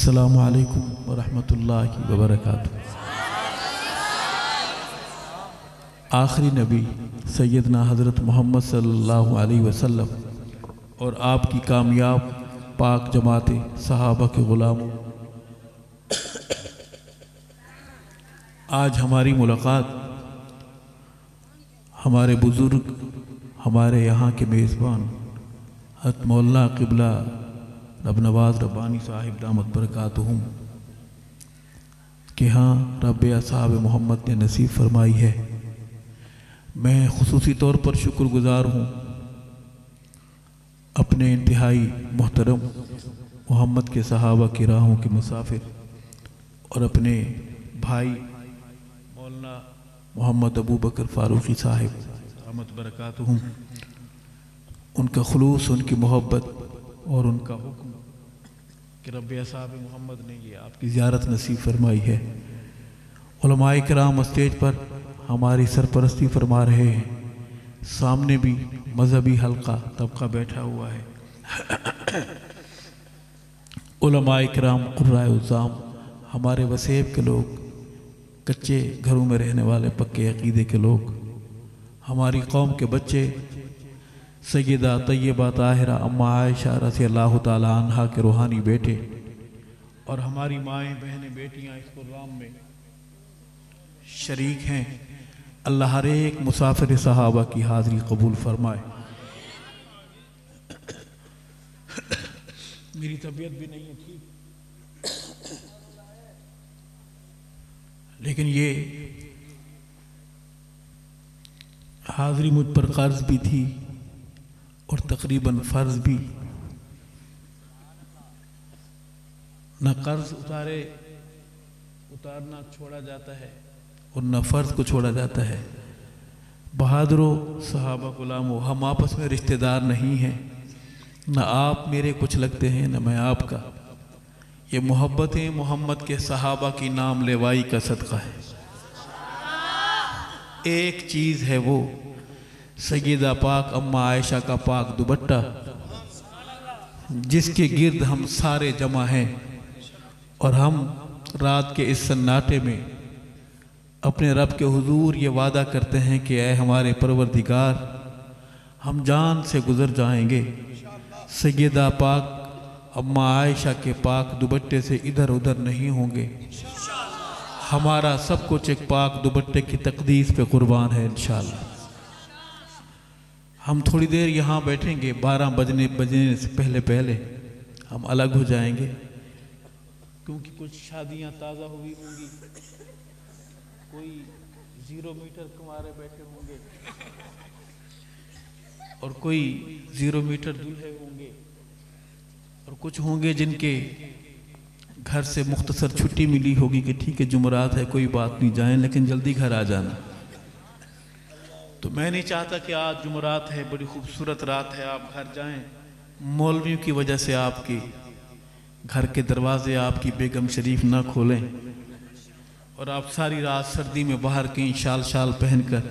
अस्सलामु अलैकुम वरहमतुल्लाहि वबरकातुहू। आखिरी नबी सैयदना हज़रत मोहम्मद सल्लल्लाहु अलैहि वसल्लम और आपकी कामयाब पाक जमात सहाबा के ग़ुलामों, आज हमारी मुलाकात हमारे बुज़ुर्ग, हमारे यहाँ के मेज़बान हज़रत मौलाना क़िबला रब नवाज़ रब्बानी साहिब दामत बरकातुहुम के यहाँ रब असहाब मोहम्मद ने नसीब फरमाई है। मैं खुसूसी तौर पर शुक्रगुज़ार हूँ अपने इंतहाई मोहतरम मोहम्मद के सहाबा की राहों के मुसाफिर और अपने भाई मौलाना मोहम्मद अबू बकर फ़ारूक़ी साहिब दामत बरकातुहुम, उनका खुलूस, उनकी मोहब्बत और उनका हुक्म कि रब असहाब मोहम्मद ने ये आपकी ज़ियारत नसीब फरमाई है। उलमाए किराम स्टेज पर हमारी सरपरस्ती फरमा रहे हैं, सामने भी मजहबी हल्का तबका बैठा हुआ है। उलमाए किराम, कुर्राए उज़्ज़ाम, हमारे वसेब के लोग, कच्चे घरों में रहने वाले पक्के अकीदे के लोग, हमारी कौम के बच्चे, सैयदा तैयबा ताहिरा अम्मा आयशा रज़ियल्लाहु ताला अन्हा के रूहानी बेटे और हमारी माएँ बहनें बेटियाँ इस प्रोग्राम में शरीक हैं। अल्लाह हर एक मुसाफिर सहाबा की हाज़िरी कबूल फरमाए। मेरी तबीयत भी नहीं है ठीक, लेकिन ये हाज़िरी मुझ पर कर्ज भी थी और तकरीबन फ़र्ज भी। न कर्ज उतारना छोड़ा जाता है और न फ़र्ज को छोड़ा जाता है। बहादुरों, सहाबा गुलामों, हम आपस में रिश्तेदार नहीं हैं, न आप मेरे कुछ लगते हैं न मैं आपका। ये मोहब्बतें मोहम्मद के सहाबा की नाम लेवाई का सदका है। एक चीज़ है वो सैयदा पाक अम्मा आयशा का पाक दुपट्टा, जिसके गिर्द हम सारे जमा हैं और हम रात के इस सन्नाटे में अपने रब के हुजूर ये वादा करते हैं कि ऐ हमारे परवरदिगार, हम जान से गुज़र जाएंगे, सैयदा पाक अम्मा आयशा के पाक दुपट्टे से इधर उधर नहीं होंगे। हमारा सब कुछ एक पाक दुपट्टे की तकदीस पे कुर्बान है इंशाअल्लाह। हम थोड़ी देर यहाँ बैठेंगे, 12 बजने से पहले हम अलग हो जाएंगे, क्योंकि कुछ शादियाँ ताज़ा हुई होंगी, कोई 0 मीटर कुंवारे बैठे होंगे और कोई 0 मीटर दूल्हे होंगे और कुछ होंगे जिनके घर से मुख्तसर छुट्टी मिली होगी कि ठीक है जुमरात है, कोई बात नहीं, जाएं लेकिन जल्दी घर आ जाना। तो मैं नहीं चाहता कि आज जुमरात है, बड़ी खूबसूरत रात है, आप घर जाएं, मौलवियों की वजह से आपके घर के दरवाजे आपकी बेगम शरीफ ना खोलें और आप सारी रात सर्दी में बाहर कहीं शाल पहनकर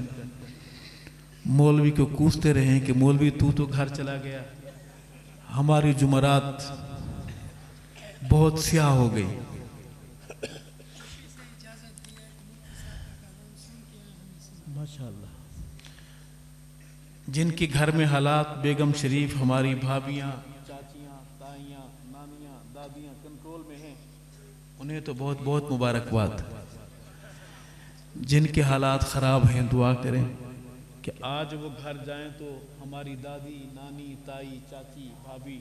मौलवी को कूसते रहें कि मौलवी तू तो घर चला गया। हमारी जुमरात बहुत स्याह हो गई। माशाअल्लाह, जिनके घर में हालात बेगम शरीफ, हमारी भाभियाँ, चाचियाँ, ताइयाँ, नानियाँ, दादियाँ कंट्रोल में हैं, उन्हें तो बहुत बहुत मुबारकबाद। जिनके हालात ख़राब हैं, दुआ करें कि आज वो घर जाएं तो हमारी दादी, नानी, ताई, चाची, भाभी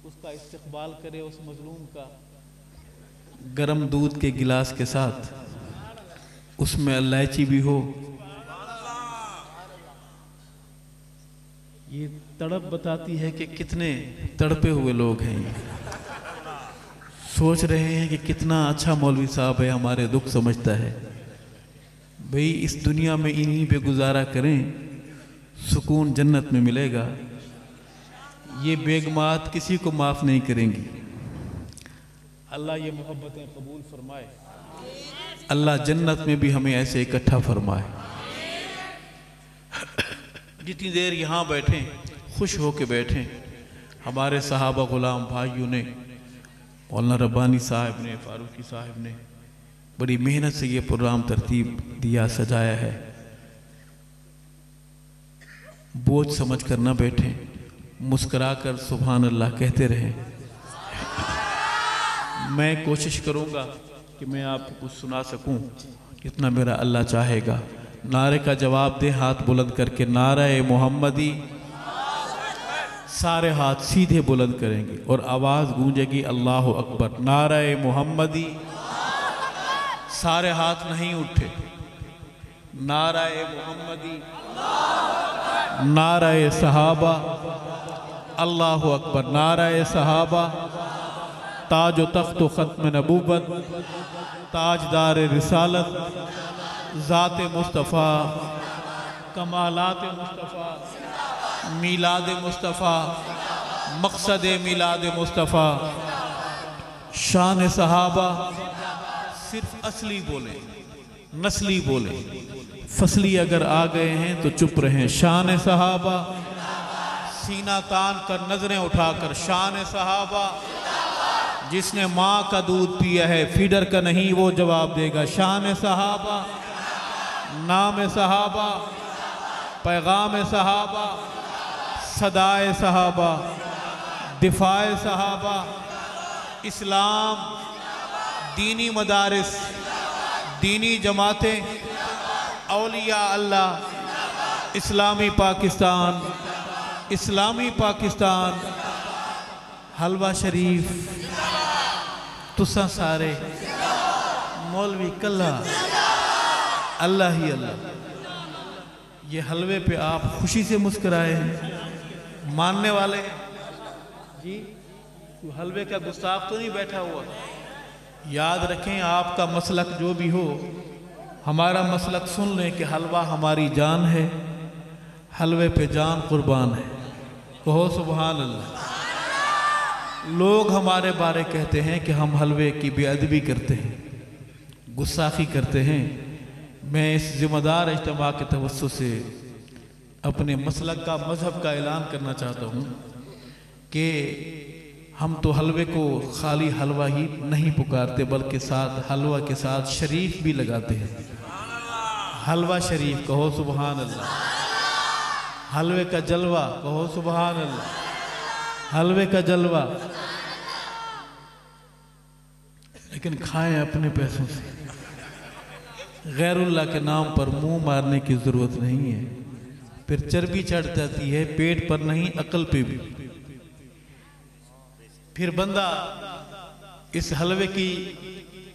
उसका इस्तकबाल करे, उस मजलूम का गरम दूध के गिलास के साथ, उसमें इलायची भी हो। ये तड़प बताती है कि कितने तड़पे हुए लोग हैं। ये सोच रहे हैं कि कितना अच्छा मौलवी साहब है, हमारे दुख समझता है। भाई इस दुनिया में इन्हीं पे गुजारा करें, सुकून जन्नत में मिलेगा। ये बेगमात किसी को माफ़ नहीं करेंगी। अल्लाह ये मोहब्बतें कबूल फरमाए, अल्लाह जन्नत में भी हमें ऐसे इकट्ठा फरमाए। जितनी देर यहाँ बैठें खुश हो के बैठें। हमारे सहाबा गुलाम भाइयों ने मौलाना रब्बानी साहब ने, फारूकी साहब ने बड़ी मेहनत से ये प्रोग्राम तरतीब दिया, सजाया है। बोझ समझ कर न बैठें, मुस्कुरा कर सुभान अल्लाह कहते रहें। मैं कोशिश करूँगा कि मैं आपको कुछ सुना सकूं, जितना मेरा अल्लाह चाहेगा। नारे का जवाब दे हाथ बुलंद करके, नारे मोहम्मदी। सारे हाथ सीधे बुलंद करेंगे और आवाज़ गूंजेगी अल्लाह अकबर। नारे मोहम्मदी। सारे हाथ नहीं उठे। नारे मोहम्मदी, नारे सहाबा, अल्लाह अकबर। नारे सहाबा, ताज तख्त ख़त्म नबूवत, ताजदार रिसालत, ज़ात मुस्तफ़ा, कमालात मुस्तफ़ा, मीलाद मुस्तफ़ा, मकसद मीलाद मुस्तफ़ा, शान सहाबा। सिर्फ असली बोले, नस्ली बोले, फसली अगर आ गए हैं तो चुप रहें। शान सहाबा, सीना तान कर नजरें उठाकर, शान सहाबा। जिसने माँ का दूध पिया है फीडर का नहीं, वो जवाब देगा। शान सहाबा, नाम सहाबा, पैगाम सहाबा, सदाए सहाबा, दिफाए सहाबा, इस्लाम, दीनी मदारिस, दीनी जमातें, औलिया अल्लाह, इस्लामी पाकिस्तान, इस्लामी पाकिस्तान, हलवा शरीफ, तुसा सारे मौलवी कल्ला, अल्लाह ही अल्लाह। ये हलवे पे आप खुशी से मुस्कुराए हैं, मानने वाले हैं जी। तो हलवे का गुस्ताख तो नहीं बैठा हुआ। याद रखें, आपका मसलक जो भी हो, हमारा मसलक सुन लें कि हलवा हमारी जान है, हलवे पे जान कुर्बान है। कहो सुभान अल्लाह। लोग हमारे बारे कहते हैं कि हम हलवे की बेअदबी करते हैं, गुस्साखी करते हैं। मैं इस ज़िम्मेदार इज्तिमा के तवस्सुस से अपने मसलक का, मज़हब का ऐलान करना चाहता हूँ कि हम तो हलवे को खाली हलवा ही नहीं पुकारते, बल्कि साथ हलवा के साथ शरीफ भी लगाते हैं। हलवा शरीफ, कहो सुभान अल्लाह। हलवे का जलवा, कहो सुभान अल्लाह। हलवे का जलवा, लेकिन खाएं अपने पैसों से। गैरुल्लाह के नाम पर मुंह मारने की जरूरत नहीं है, फिर चर्बी चढ़ जाती है, पेट पर नहीं अकल पे भी। फिर बंदा इस हलवे की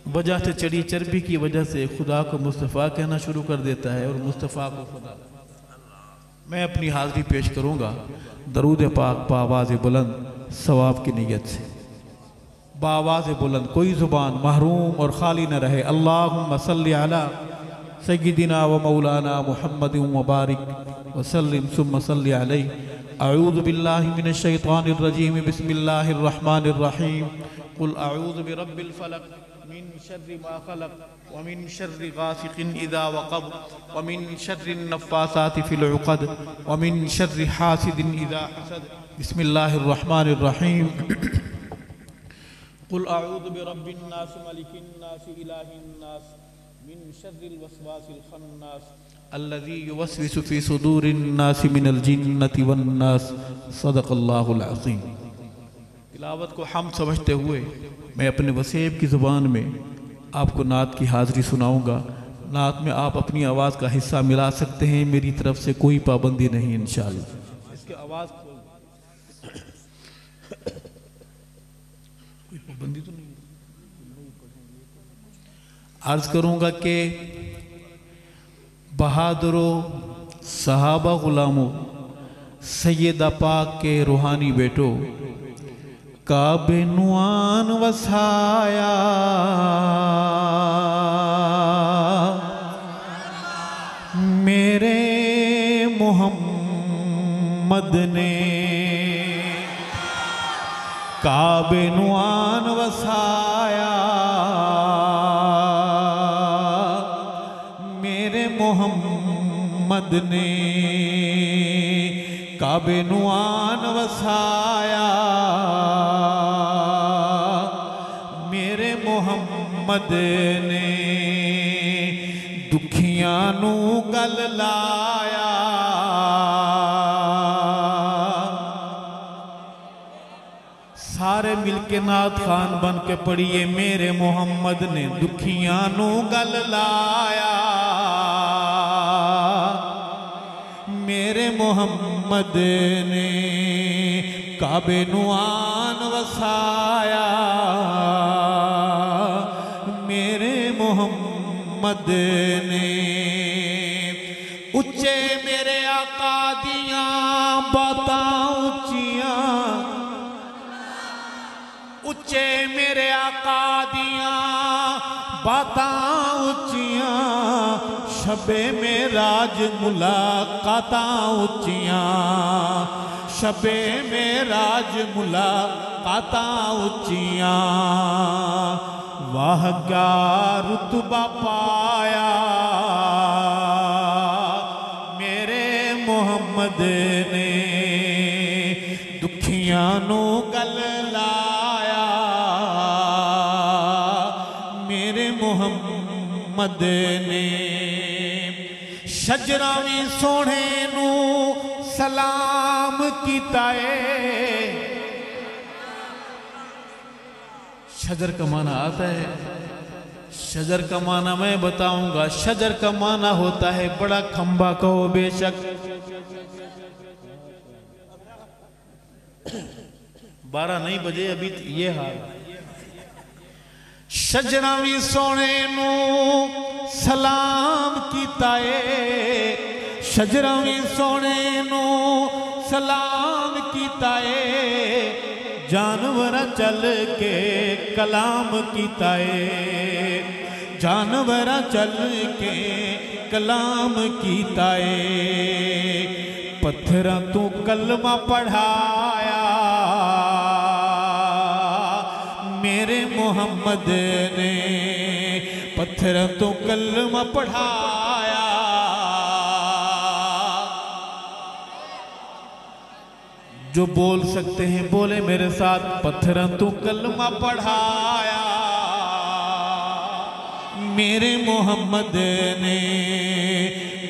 वजह से, चढ़ी चर्बी की वजह से खुदा को मुस्तफ़ा कहना शुरू कर देता है और मुस्तफ़ा को खुदा। मैं अपनी हाज़िरी पेश करूँगा दरूद पाक बावाज़ बुलंद, सवाब की नीयत से। बावाज़ बुलंद, कोई ज़ुबान महरूम और खाली न रहे। अल्लाहुम्मा सल्ली अला सय्यिदिना व मौलाना मुहम्मद व बारिक वसल्लिम सुम्मा सल्ली अलैहि। अऊज़ु बिल्लाहि मिनश शैतानिर रजीम, बिस्मिल्लाहिर रहमानिर रहीम। कुल अऊज़ु बिरब्बिल फलक मिन शर्रि मा खलक व मिन शर्रि गासिकिन इज़ा वक़ब व मिन शर्रिन नफ़्फ़ासाति फिल उक़द व मिन शर्रि हासिदिन इज़ा हसद। बिस्मिल्लाहिर रहमानिर रहीम। कुल अऊज़ु बिरब्बिन नास मलिकिन नास इलाहिन नास मिन शर्रिल वस्वासिल खन्नास अल्लज़ी युवस्विसु फ़ी सुदूरिन नास मिनल जिन्नति वन नास। सदक़ल्लाहुल अज़ीम। तिलावत को हम समझते हुए मैं अपने वसेब की ज़ुबान में आपको नात की हाज़िरी सुनाऊँगा। नात में आप अपनी आवाज़ का हिस्सा मिला सकते हैं, मेरी तरफ से कोई पाबंदी नहीं इंशाअल्लाह। इसकी आवाज़ कोई पाबंदी तो नहीं। अर्ज़ करूँगा कि बहादुरो सहाबा गुलामों, सैयदा पाक के रूहानी बेटो, काबे नुआन वसाया, मेरे मोहम्मद ने काबे नुआन वसाया, मेरे मोहम्मद ने काबे नुआन वसाया, मुहम्मद ने दुखियां नू गल लाया। सारे मिलके नात खान बन के पढ़िए, मेरे मोहम्मद ने दुखियां नू गल लाया, मेरे मोहम्मद ने काबे नू आन वसाया, मेरे मोहम्मद ने उच्चे मेरे आका दियां बातां उच्चियां, उच्चे मेरे आका दियां बातां उच्चियां, शबे मेराज मुलाकातां उच्चियां, शबे मेराज मुलाकातां उच्चियां, वाह क्या रुतबा पाया मेरे मोहम्मद ने दुखियां नू गल लाया, मेरे मोहम्मद ने शजरा भी सोने नू सलाम कीता है। शजर का माना आता है, शजर का माना मैं बताऊंगा। शजर का माना होता है बड़ा खंबा कहो बेशक, 12 नहीं बजे अभी ये हाल। शजरा भी सोने नू सलाम कीता है, शजरा भी सोने नू सलाम कीता है, जानवर चल के कलाम कीता है, जानवर चल के कलाम कीता है, पत्थरां तू कलमा पढ़ाया मेरे मोहम्मद ने, पत्थरां तू कलमा पढ़ाया। जो बोल सकते हैं बोले मेरे साथ, पत्थरां तू कलमा पढ़ाया मेरे मोहम्मद ने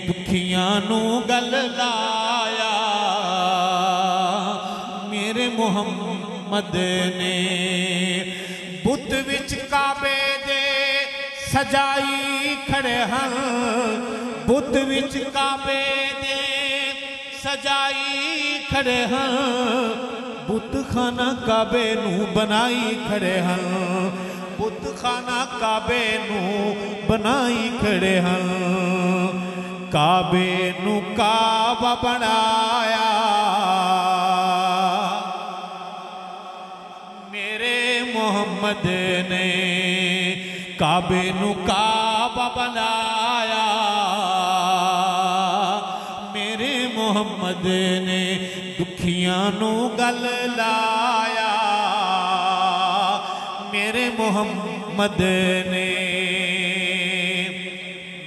दुखियां नू गल लाया, मेरे मोहम्मद ने बुत विच काबे दे सजाई खड़े हैं, बुत विच काबे दे सजाई खड़े हैं, बुत खाना काबे नू बनाई खड़े हैं, बुत खाना काबे नू बनाई खड़े हैं, काबे नू काबा बनाया मेरे मोहम्मद ने, काबे नू काबा बनाया मेरे मोहम्मद ने, दुखियां नू गल लाया मेरे मोहम्मद ने।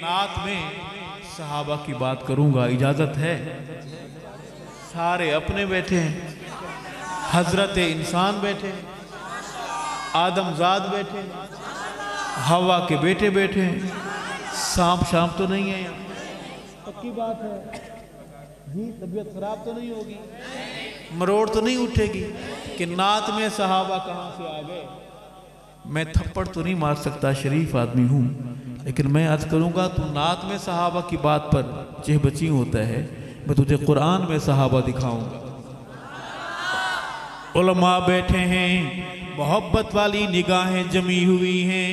नात में सहाबा की बात करूंगा, इजाजत है? सारे अपने बैठे हैं, हजरत इंसान बैठे, आदमजाद बैठे, हवा के बेटे बैठे, सांप शाम तो नहीं है यहाँ? पक्की बात है जी, तबीयत खराब तो नहीं होगी, मरोड़ तो नहीं उठेगी कि नात में सहाबा कहाँ से आ गए। मैं थप्पड़ तो नहीं मार सकता, शरीफ आदमी हूँ, लेकिन मैं आज करूँगा तू नात में सहाबा की बात पर चेहबची होता है, मैं तुझे कुरान में सहाबा दिखाऊंगा। उलमा बैठे हैं, मोहब्बत वाली निगाहें जमी हुई हैं,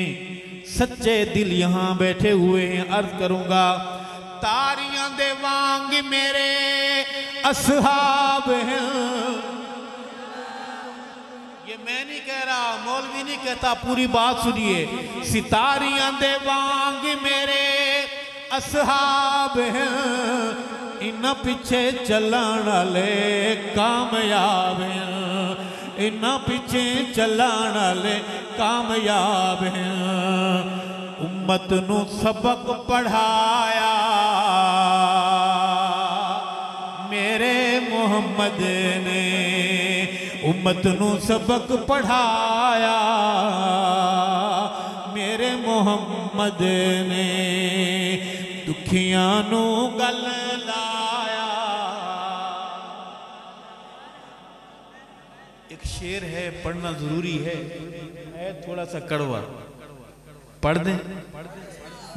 सच्चे दिल यहाँ बैठे हुए हैं। अर्ज करूँगा तारियां दे वांग मेरे असहाब हैं, ये मैं नहीं कह रहा, मौलवी नहीं कहता, पूरी बात सुनिए। सितारियां दे वांग मेरे असहाब हैं, इन्ना पीछे चलण वाले कामयाब हैं, इन्ना पीछे चलण वाले कामयाब हैं। उम्मत नू सबक पढ़ाया मेरे मोहम्मद ने, उम्मत नू सबक पढ़ाया मुहम्मद ने दुखियां नू गल लाया। एक शेर है, पढ़ना जरूरी है थोड़ा सा कड़वा, पढ़ दें,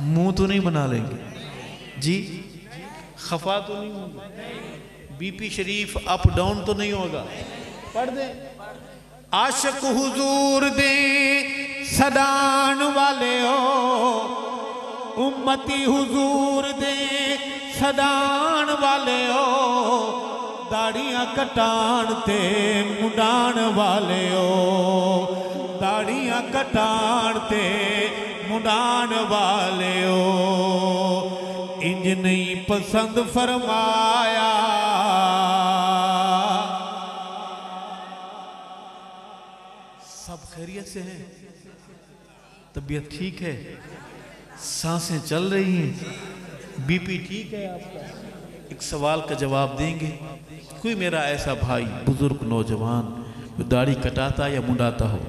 मुंह तो नहीं बना लेंगे जी, खफा तो नहीं होगा, बीपी शरीफ अप डाउन तो नहीं होगा, पढ़ दें। आशिक हुजूर दे सदान वाले हो, उम्मती हुजूर दे सदान वाले हो, दाड़ियां कटान ते मुंडान वाले हो, दाड़ियां कटान ते मुंडान वाले हो। इंज नहीं पसंद फरमाया, सब खैरियत से हैं, तबीयत ठीक है, सांसें चल रही हैं, बीपी ठीक है आपका? एक सवाल का जवाब देंगे? कोई मेरा ऐसा भाई बुजुर्ग नौजवान जो दाढ़ी कटाता या मुंडाता हो?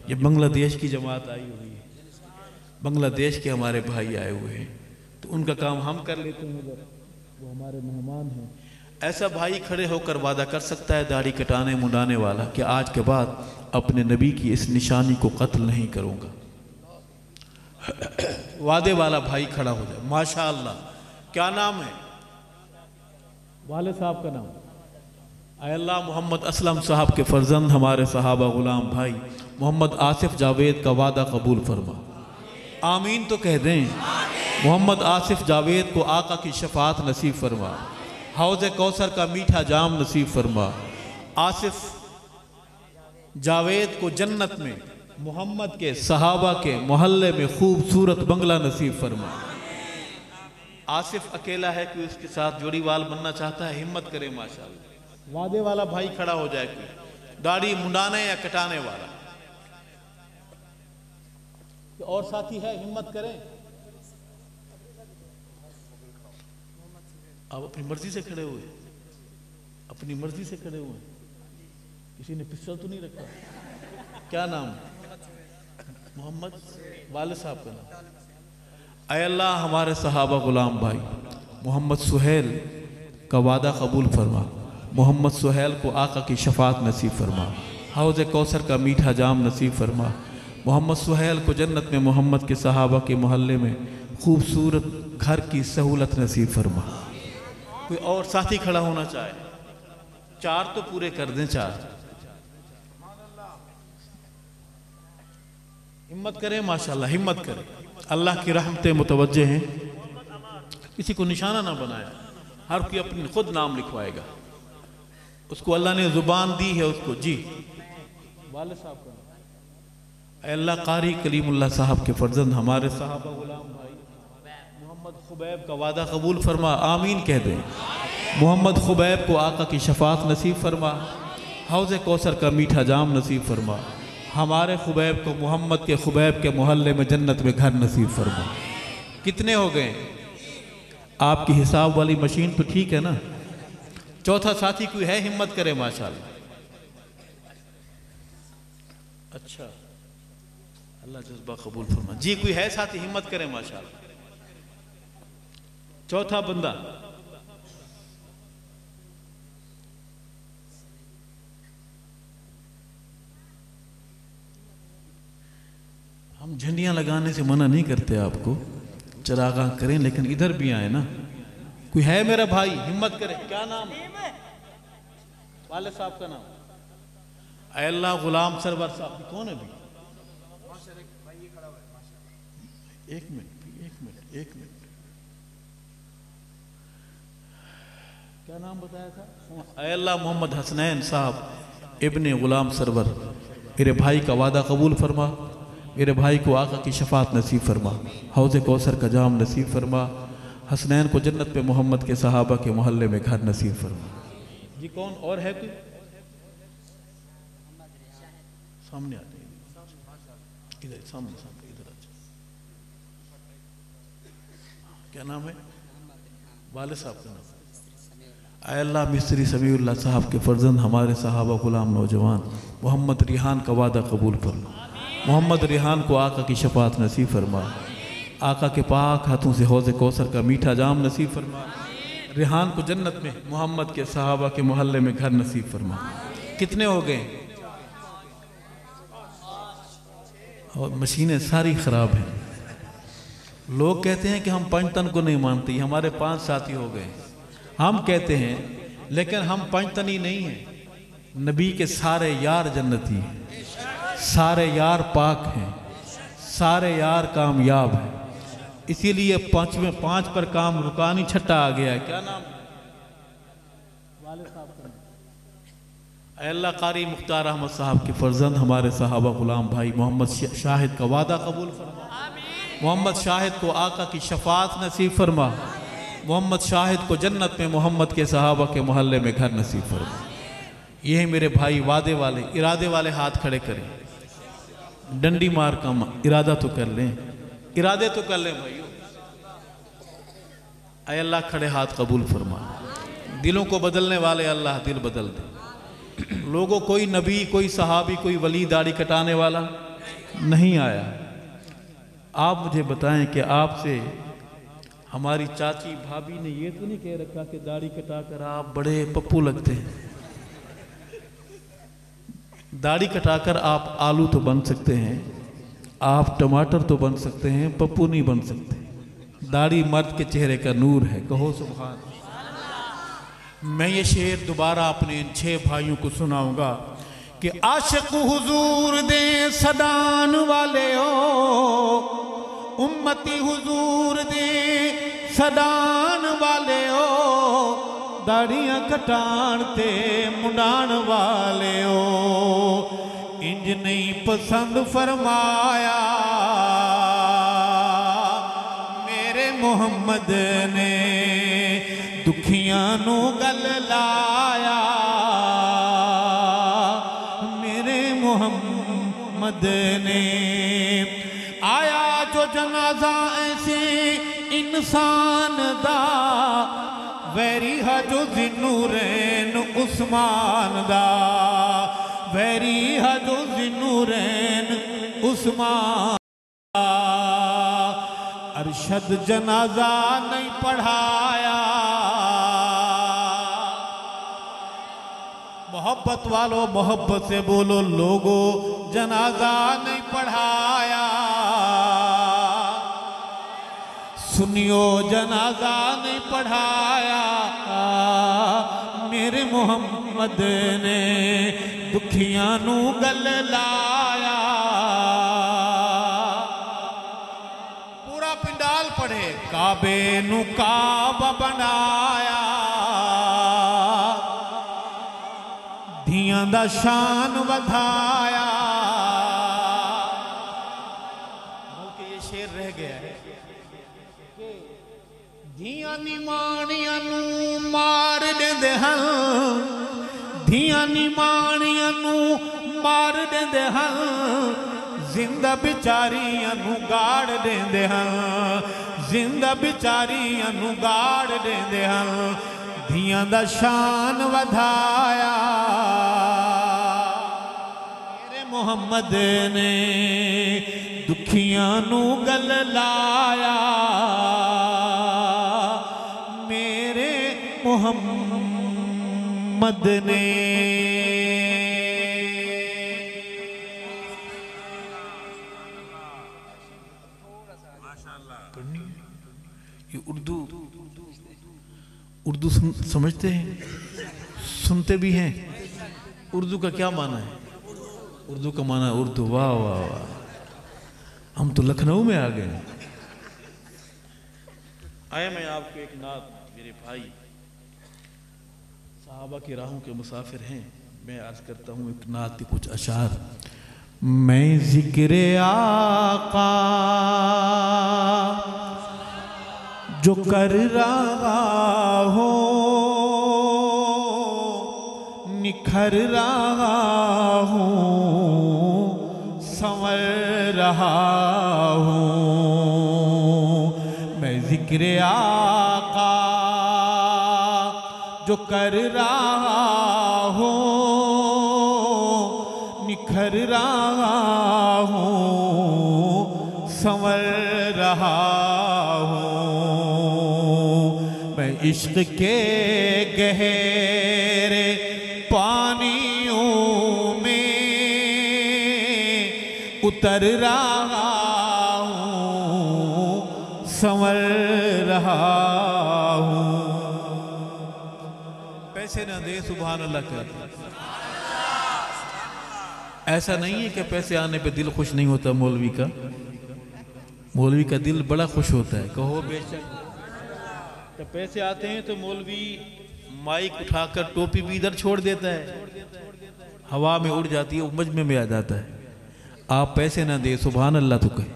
ये बांग्लादेश की जमात आई हुई है, बांग्लादेश के हमारे भाई आए हुए हैं, तो उनका काम हम कर लेते हैं, वो हमारे मेहमान हैं। ऐसा भाई खड़े होकर वादा कर सकता है दाढ़ी कटाने मुंडाने वाला कि आज के बाद अपने नबी की इस निशानी को कत्ल नहीं करूंगा? वादे वाला भाई खड़ा हो जाए, माशाअल्लाह। क्या नाम है वाले साहब का? नाम अल्लाह मोहम्मद असलम साहब के फर्जंद हमारे सहाबा गुलाम भाई मोहम्मद आसिफ जावेद का वादा कबूल फरमा। आमीन तो कह दें। मोहम्मद आसिफ जावेद को आका की शफात नसीब फरमा, हौज़ कौसर का मीठा जाम नसीब फरमा। आसिफ जावेद को जन्नत में मोहम्मद के सहाबा के मोहल्ले में खूबसूरत बंगला नसीब फरमा। आसिफ अकेला है, कोई उसके साथ जोड़ीवाल बनना चाहता है, हिम्मत करे माशाअल्लाह। वादे वाला भाई खड़ा हो जाए, कोई दाढ़ी मुंडाने या कटाने वाला, और साथी है, हिम्मत करें। आप अपनी मर्जी से खड़े हुए, अपनी मर्जी से खड़े हुए, किसी ने पिस्टल तो नहीं रखा? क्या नाम? मोहम्मद वाले साहब का नाम। ऐ अल्लाह हमारे सहाबा गुलाम भाई मोहम्मद सुहेल का वादा कबूल फरमा, मोहम्मद सुहेल को आका की शफात नसीब फरमा, हौज़ कौसर का मीठा जाम नसीब फरमा। मोहम्मद सुहेल को जन्नत में मोहम्मद के सहाबा के मोहल्ले में खूबसूरत घर की सहूलत नसीब फरमा। कोई और साथी खड़ा होना चाहे? चार तो पूरे कर दें, चार हिम्मत करें माशाअल्लाह, हिम्मत करें। अल्लाह की रहमतें मुतवज्जे हैं, किसी को निशाना ना बनाया, हर कोई अपनी खुद नाम लिखवाएगा, उसको अल्लाह ने जुबान दी है उसको। जी वाले साहब का अल्लाह कारी कलीमुल्लाह साहब के फर्जंद हमारे सहाबा गुलाम भाई मोहम्मद खुबैब का वादा कबूल फरमा। आमीन कह दें। मोहम्मद खुबैब को आका की शफात नसीब फरमा, हौज़ कौसर का मीठा जाम नसीब फरमा। हमारे खुबैब को मोहम्मद के खुबैब के मोहल्ले में जन्नत में घर नसीब फरमा। कितने हो गए? आपकी हिसाब वाली मशीन तो ठीक है ना? चौथा साथी कोई है? हिम्मत करे माशाअल्लाह। अच्छा, अल्लाह जज्बा कबूल फरमा। जी कोई है साथी? हिम्मत करे माशाअल्लाह। चौथा बंदा हम झंडियां लगाने से मना नहीं करते आपको, चरागाह करें, लेकिन इधर भी आए ना। कोई है मेरा भाई? हिम्मत करे। क्या नाम है वाले साहब का? नाम अल्लाह गुलाम सरवर साहब। कौन है भी? एक मिनट। क्या नाम बताया था? अल्लाह मोहम्मद हसनैन साहब इब्ने गुलाम सरवर, मेरे भाई का वादा कबूल फरमा, मेरे भाई को आका की शफात नसीब फरमा, हौज़ कौसर का जाम नसीब फरमा। हसनैन को जन्नत पे मोहम्मद के सहाबा के मोहल्ले में घर नसीब फरमा। जी कौन और है? कोई सामने आते हैं, इधर सामने इधर आ। क्या नाम है वाले साहब का? नाम अल्लाह मिस्री समीउल्लाह साहब के फर्जंद हमारे सहाबा गुलाम नौजवान मोहम्मद रिहान का वादा कबूल फरमा। मोहम्मद रिहान को आका की शफात नसीब फरमा, आका के पाक हाथों से हौज़ कौसर का मीठा जाम नसीब फरमा। रिहान को जन्नत में मोहम्मद के सहाबा के मोहल्ले में घर नसीब फरमा। कितने हो गए? और मशीनें सारी ख़राब हैं। लोग कहते हैं कि हम पंचतन को नहीं मानते, हमारे 5 साथी हो गए। हम कहते हैं, लेकिन हम पंचतनी नहीं हैं। नबी के सारे यार जन्नती हैं, सारे यार पाक हैं, सारे यार कामयाब हैं। इसीलिए 5 पर काम रुका नहीं, छठा आ गया है। क्या नाम? अल्लाह कारी मुख्तार अहमद साहब के फर्जंद हमारे साहबा गुलाम भाई मोहम्मद शाहिद का वादा कबूल फरमा। मोहम्मद शाहिद को आका की शफात नसीब फरमा। मोहम्मद शाहिद को जन्नत में मोहम्मद के सहाबा के मोहल्ले में घर नसीब फरमा। यही मेरे भाई वादे वाले, इरादे वाले हाथ खड़े करें। डंडी मार का इरादा तो कर लें, इरादे तो कर लें भाइयों। अय अल्लाह खड़े हाथ कबूल फरमा। दिलों को बदलने वाले अल्लाह दिल बदल दे। लोगों कोई नबी, कोई सहाबी, कोई वली दाढ़ी कटाने वाला नहीं आया। आप मुझे बताएं कि आपसे हमारी चाची भाभी ने ये तो नहीं कह रखा कि दाढ़ी कटाकर आप बड़े पप्पू लगते हैं। दाढ़ी कटाकर आप आलू तो बन सकते हैं, आप टमाटर तो बन सकते हैं, पप्पू नहीं बन सकते। दाढ़ी मर्द के चेहरे का नूर है। कहो सुभान। मैं ये शेर दोबारा अपने इन 6 भाइयों को सुनाऊंगा कि आशिक हुजूर दे सदान वाले हो, उम्मती हुजूर दे सदान वाले हो, दाढ़ियां कटान ते मुंडान वाले हो। इंज नहीं पसंद फरमाया मेरे मोहम्मद ने, दुखियां नू गल लाया मेरे मोहम्मद ने। आया जो जनाजा ऐसे इंसान दा, वैरी हा जो ज़िन्नूरैन उस्मान दा, वैरी हा जो ज़िन्नूरैन उस्मान। अरशद जनाजा नहीं पढ़ाया, मोहब्बत वालों मोहब्बत से बोलो लोगो, जनाजा नहीं पढ़ाया। सुनियो जनाजा नहीं पढ़ाया मेरे मोहम्मद ने, दुखियां नू गल लाया। पूरा पिंडाल पढ़े, काबे नू काबा बनाया, धियां दा शान वधाया। बल्कि ये शेर रह गया है, धियां निमाणियां नू मार देंदे हन, धियां निमाणियां नू मार देंदे हन, जिंदा बिचारियां नू गाड़ देंदे हन, जिंदा बिचारियां नू गाड़ देंदे हन। धियां दा शान वधाया मेरे मोहम्मद ने, दुखियां नू गल लाया मेरे मोहम्मद ने। ये उर्दू समझते हैं, सुनते भी हैं। उर्दू का क्या माना है? उर्दू का माना है उर्दू। वाह वाह वाह, हम तो लखनऊ में आ गए। आया मैं आपको एक नात, मेरे भाई साहबा की राहों के मुसाफिर हैं, मैं आज करता हूँ एक नात के कुछ अशार। मैं जिक्र आका जो कर रहा हो, निखर रहा हूँ, संवर रहा हूँ। मैं जिक्र आका जो कर रहा हो, निखर रहा हूँ, संवर रहा हूँ। मैं इश्क के गहरे पानियों में उतर रहा हूँ, संवर रहा हूँ। पैसे ना दे सुभान अल्लाह कर। ऐसा नहीं है कि पैसे आने पे दिल खुश नहीं होता मौलवी का। मौलवी का दिल बड़ा खुश होता है, कहो बेशक। जब पैसे आते हैं तो मौलवी माइक उठाकर टोपी भी इधर छोड़ देता है, हवा में उड़ जाती है, मजमे में आ जाता है। आप पैसे ना दे सुभान अल्लाह तो कहे,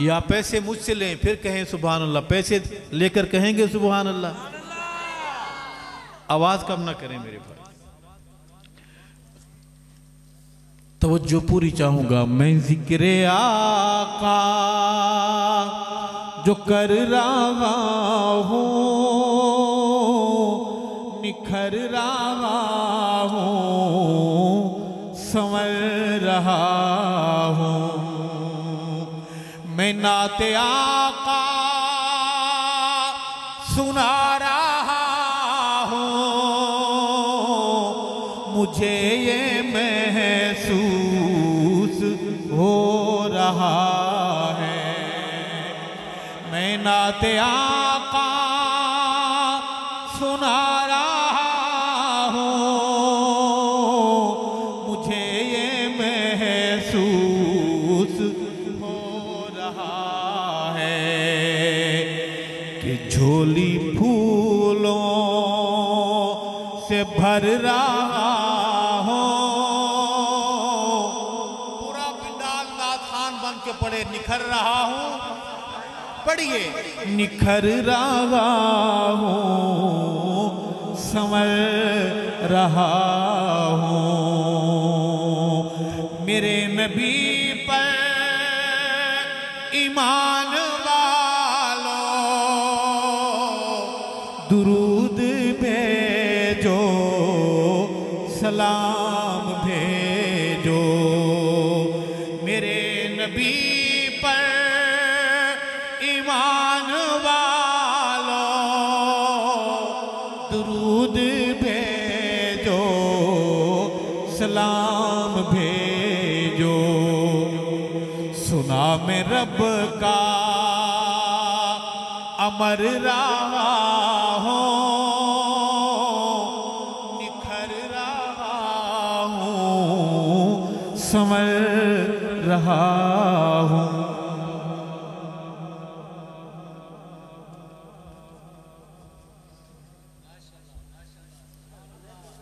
या पैसे मुझसे लें फिर कहें सुभान अल्लाह। पैसे लेकर कहेंगे सुभान अल्लाह, आवाज कम ना करें मेरे भाई। तवज्जो पूरी चाहूंगा। मैं जिक्रे आका जो कर रहा हूँ, निखर रहा हूँ, संवर रहा हूँ। मैं नाते आका सुना रहा हूँ, मुझे ये महसूस हो रहा है। मैं नाते आका सुना रहा हूँ, मुझे ये महसूस हो रहा है कि झोली फूलों से भर रहा हो। पूरा पिंडाल नाथ खान बन के पड़े, निखर रहा हूँ। पढ़िए, निखर रहा हूँ, संवर रहा हूँ। मेरे नबी पर ईमान वालों दुरूद भेजो, सलाम भेजो। मेरे नबी पर ईमान वालों दुरूद भेजो, सलाम भेजो। सुना मैं रब का अमर रहा हूँ, निखर रहा हूँ, संवर रहा हूँ।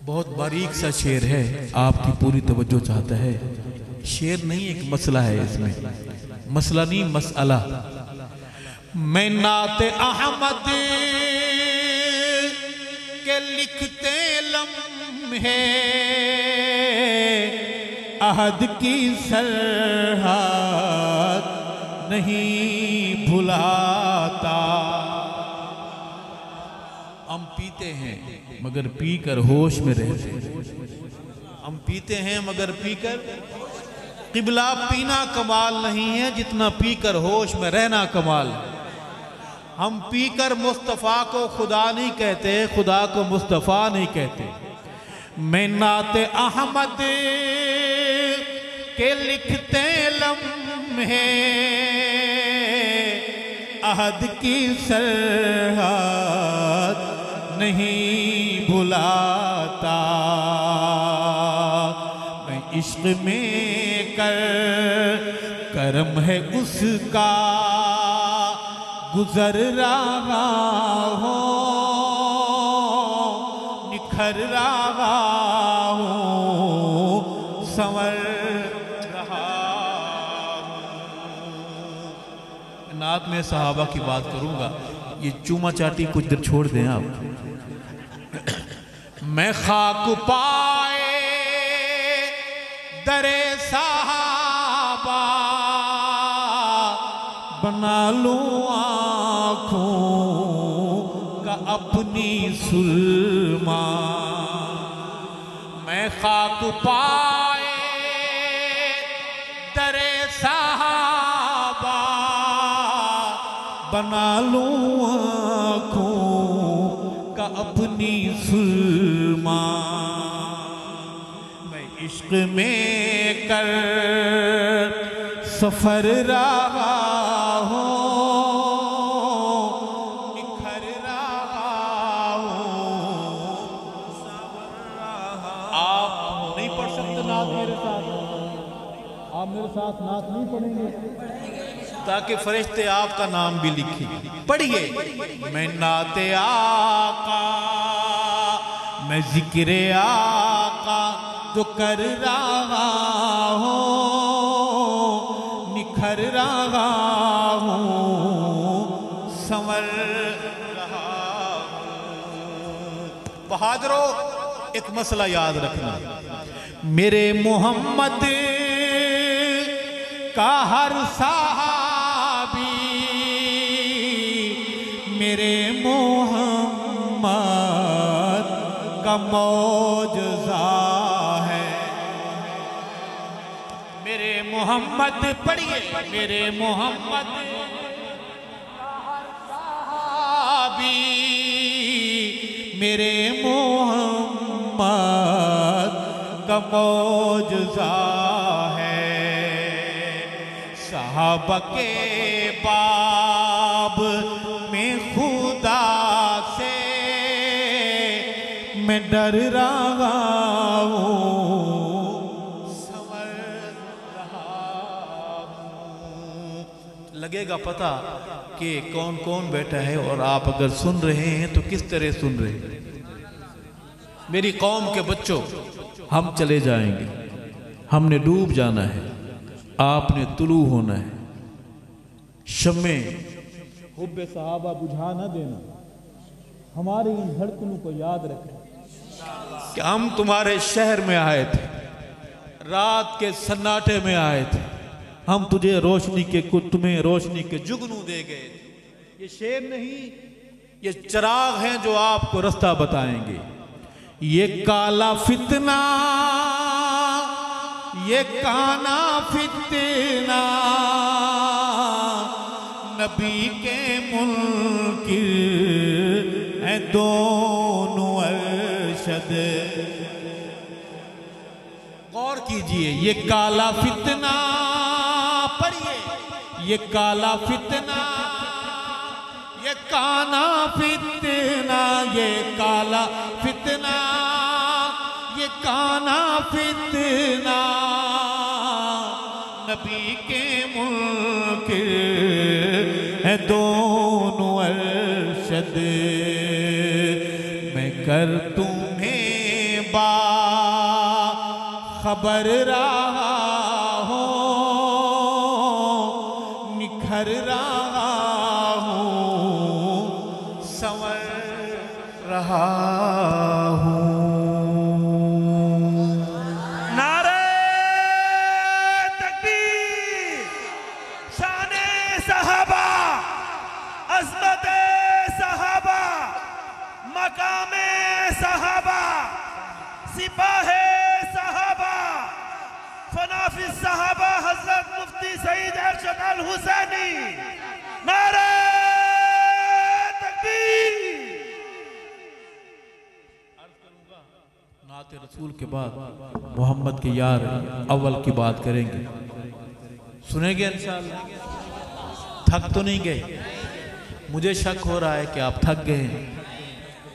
बहुत बारीक सा शेर है, आपकी पूरी तवज्जो चाहता है। शेर नहीं, एक मसला है इसमें, मसला नहीं मसअला। मैं नाते अहमद के लिखते लम्हे अहद की सरहद नहीं भुलाता। हम पीते हैं मगर पीकर होश में रहते हैं। हम पीते हैं मगर पीकर, किबला पीना कमाल नहीं है जितना पीकर होश में रहना कमाल है। हम पीकर मुस्तफ़ा को खुदा नहीं कहते, खुदा को मुस्तफ़ा नहीं कहते। मैं नाते अहमद के लिखते लम्हे अहद की सरहद नहीं भुलाता। मैं इश्क में करम है उसका गुजर रहा हो, निखर रहा हूँ, संवर रहा हूँ। नात में सहाबा की बात करूंगा, ये चूमा चाटी कुछ देर छोड़ दें आप। मैं खाक पाए दरे साहबा बना लूं आँखों का अपनी सुरमा। मैं खाक पाए दरे साहबा बना लूं आँखों का अपनी सुरमा, मैं इश्क में कर सफर रहा हूँ, निखर रहा हूँ। आप नहीं पढ़ सकते नात मेरे साथ? आप मेरे साथ नात नहीं पढ़ेंगे ताकि फरिश्ते आपका नाम भी लिखें? पढ़िए। मैं नाते आका, मैं जिक्र आका जो कर रहा हूँ, निखर रहा हूँ, संवर रहा हूँ। बहादुरों, एक मसला याद रखना, मेरे मोहम्मद का हर सहाबी मेरे मोहम्मद का मौजज़ा है। मेरे मोहम्मद, पढ़िए, मेरे मोहम्मद का हर सहाबी मेरे मोहम्मद का मौजज़ा है। सहाबा के बाब में खुदा से मैं डर रहा हूँ, संवर रहा हूँ। लगेगा पता कि कौन कौन बैठा है, और आप अगर सुन रहे हैं तो किस तरह सुन रहे हैं। मेरी कौम के बच्चों, हम चले जाएंगे, हमने डूब जाना है, आपने तुलू होना है। शम्मे हुब्बे सहाबा बुझा न देना, हमारी इन धड़कनों को याद रखें कि हम तुम्हारे शहर में आए थे, रात के सन्नाटे में आए थे, हम तुझे रोशनी के तुम्हें रोशनी के जुगनू दे गए थे। ये शेर नहीं, ये चिराग हैं जो आपको रास्ता बताएंगे। ये काला फितना, ये काना फितना नबी के मुनकिर हैं दोनों अरशद। गौर कीजिए, ये काला फितना, पढ़िए, ये काला फितना, ये काना फितना, ये काला फितना, ये काना फितना नबी के मुनकिर हैं दोनों अरशद। मैं कर तुम्हें बा खबर रहा हूँ, निखर रहा हूँ, संवर रहा हूँ। सिपाहे सहाबा, फनाफिस सहाबा हजरत मुफ्ती सईद अरशद अल हुसैनी, नारे तकबीर। नाते रसूल के बाद मोहम्मद के यार अव्वल की बात करेंगे, सुनेंगे इंशाअल्लाह। थक तो नहीं गए? मुझे शक हो रहा है कि आप थक गए हैं।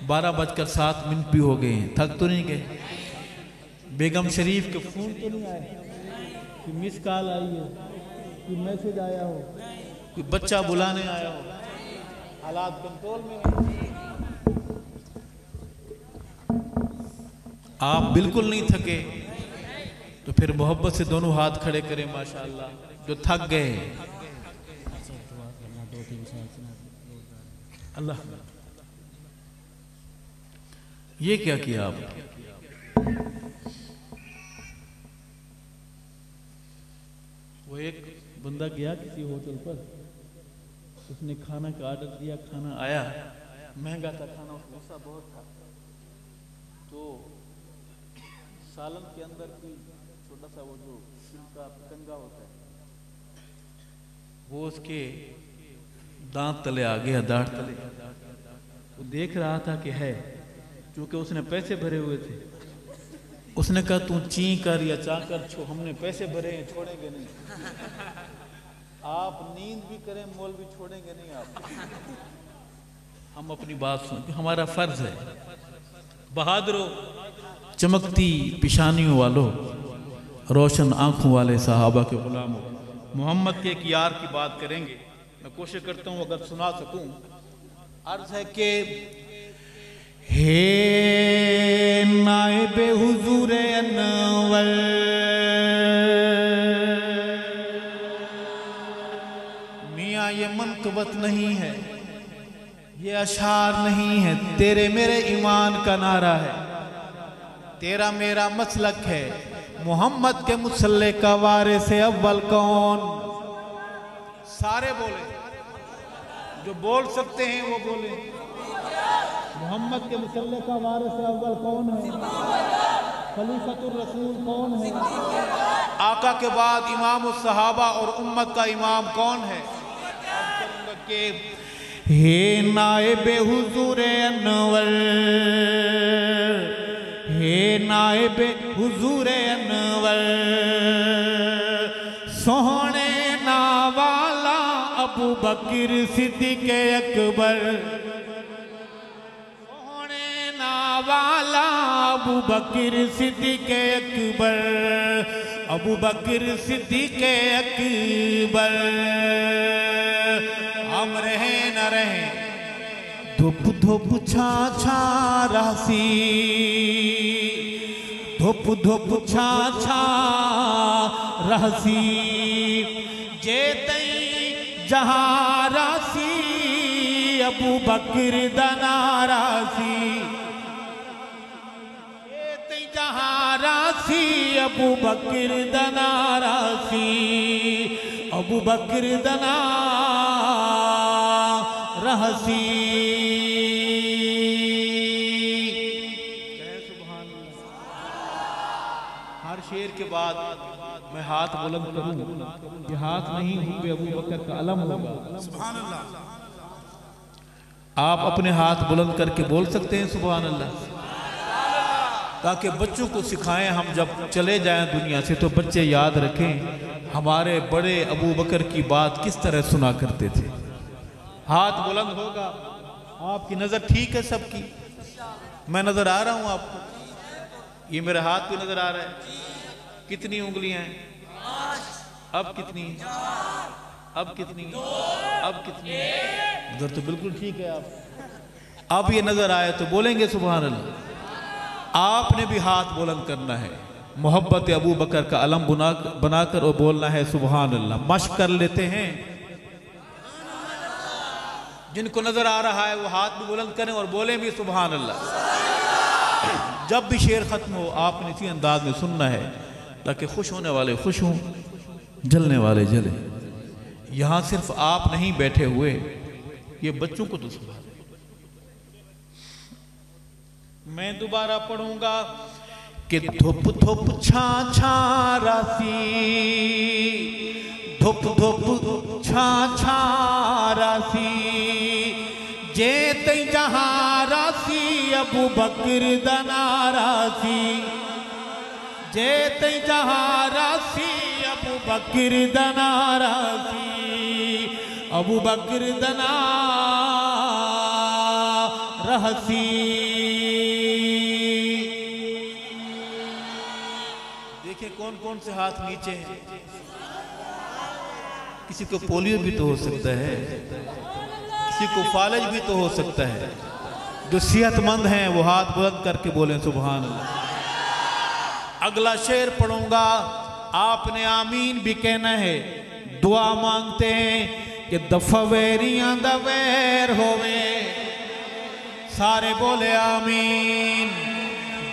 12:07 भी हो गए हैं, थक तो नहीं गए? बेगम शरीफ के फोन तो नहीं आए कि मिस कॉल आई है, कि मैसेज आया हो, कि बच्चा बुलाने आया हो? हालात कंट्रोल में हैं। आप बिल्कुल नहीं थके तो फिर मोहब्बत से दोनों हाथ खड़े करें माशाअल्लाह। जो थक गए, अल्लाह, ये क्या किया आप? वो एक बंदा गया किसी होटल पर, उसने खाना का ऑर्डर दिया, खाना आया, महंगा था खाना, गुस्सा बहुत था, तो सालन के अंदर कोई छोटा सा वो जो तिल का कंगा होता है, वो उसके दांत तले आ गया, दाढ़ तले। वो देख रहा था कि है, क्योंकि उसने पैसे भरे हुए थे। उसने कहा तू ची कर या चा कर, हमने पैसे भरे हैं, छोड़ेंगे नहीं। आप नींद भी करें मोल भी छोड़ेंगे नहीं आप। हम अपनी बात सुन, हमारा फर्ज है। बहादुरों, चमकती पेशानियों वालों, रोशन आंखों वाले सहाबा के गुलामों, मोहम्मद के एक यार की बात करेंगे। मैं कोशिश करता हूं अगर सुना सकूं। अर्ज है कि हे नाइबे हुजूर अनवर, मियाँ ये मनकबत नहीं है, ये अशार नहीं है, तेरे मेरे ईमान का नारा है, तेरा मेरा मसलक है। मोहम्मद के मुसल्ले का वारिस अव्वल कौन? सारे बोले, जो बोल सकते हैं वो बोले। मोहम्मद के मुसल्ले का वारिस अव्वल कौन है? खलीफतुर रसूल कौन है? आका के बाद इमाम उस सहाबा और उम्मत का इमाम कौन है? के हे नाइबे हुजूर अनवर, हे नाइबे हुजूर अनवर, सोहने नावाला अबू बकर सिद्दीक़ अकबर, सोहने नावाला अबू बकर सिद्दीक़ अकबर, अबू बकर सिद्दीक़ अकबर। हम रहे न रहे धुप धुप छा छा रासी, धुप धुप छा छा रासी, जे तई जहां रासी अबू बकर दनारासी, जे तई जहां रासी अबू बकर दनारासी, अबू बकर दना रहसी। हर शेर के बाद मैं हाथ बुलंद करूं, ये हाथ नहीं होंगे अबू बकर का अलम होगा। सुभान अल्लाह। आप अपने हाथ बुलंद करके बोल सकते हैं सुभान अल्लाह, ताकि बच्चों को सिखाएं। हम जब चले जाएं दुनिया से तो बच्चे याद रखें हमारे बड़े अबू बकर की बात किस तरह सुना करते थे। हाथ बुलंद होगा। आपकी नजर ठीक है सबकी? मैं नजर आ रहा हूं आपको? ये मेरा हाथ भी नजर आ रहा है। कितनी उंगलियां हैं? अब कितनी? अब कितनी? अब कितनी? नजर तो बिल्कुल ठीक है आप। अब ये नजर आए तो बोलेंगे सुभान अल्लाह। आपने भी हाथ बुलंद करना है, मोहब्बत अबू बकर का अलम बनाकर और बोलना है सुभान अल्लाह। मश्क कर लेते हैं। जिनको नजर आ रहा है वो हाथ भी बुलंद करें और बोले भी सुभान अल्लाह। जब भी शेर खत्म हो आपने इसी अंदाज में सुनना है, ताकि खुश होने वाले खुश हों, जलने वाले जले। यहां सिर्फ आप नहीं बैठे हुए, ये बच्चों को तो सुना। मैं दोबारा पढ़ूंगा कि धुप धुप छा छा रासी, धुप धुप छा छा रासी, जे तई जहां रासी अबू बकर दनारासी, जे तई जहां रासी अबू बकर दनारासी, अबू बकर दना रहसी। देखिए कौन कौन से हाथ नीचे हैं। किसी को पोलियो भी तो हो सकता है, किसी को फालज भी तो हो सकता है। जो सेहतमंद हैं वो हाथ बुलंद करके बोलें सुभान अल्लाह। अगला शेर पढ़ूंगा, आपने आमीन भी कहना है। दुआ मांगते हैं कि दफावेरियां दवैर होवे। सारे बोले आमीन,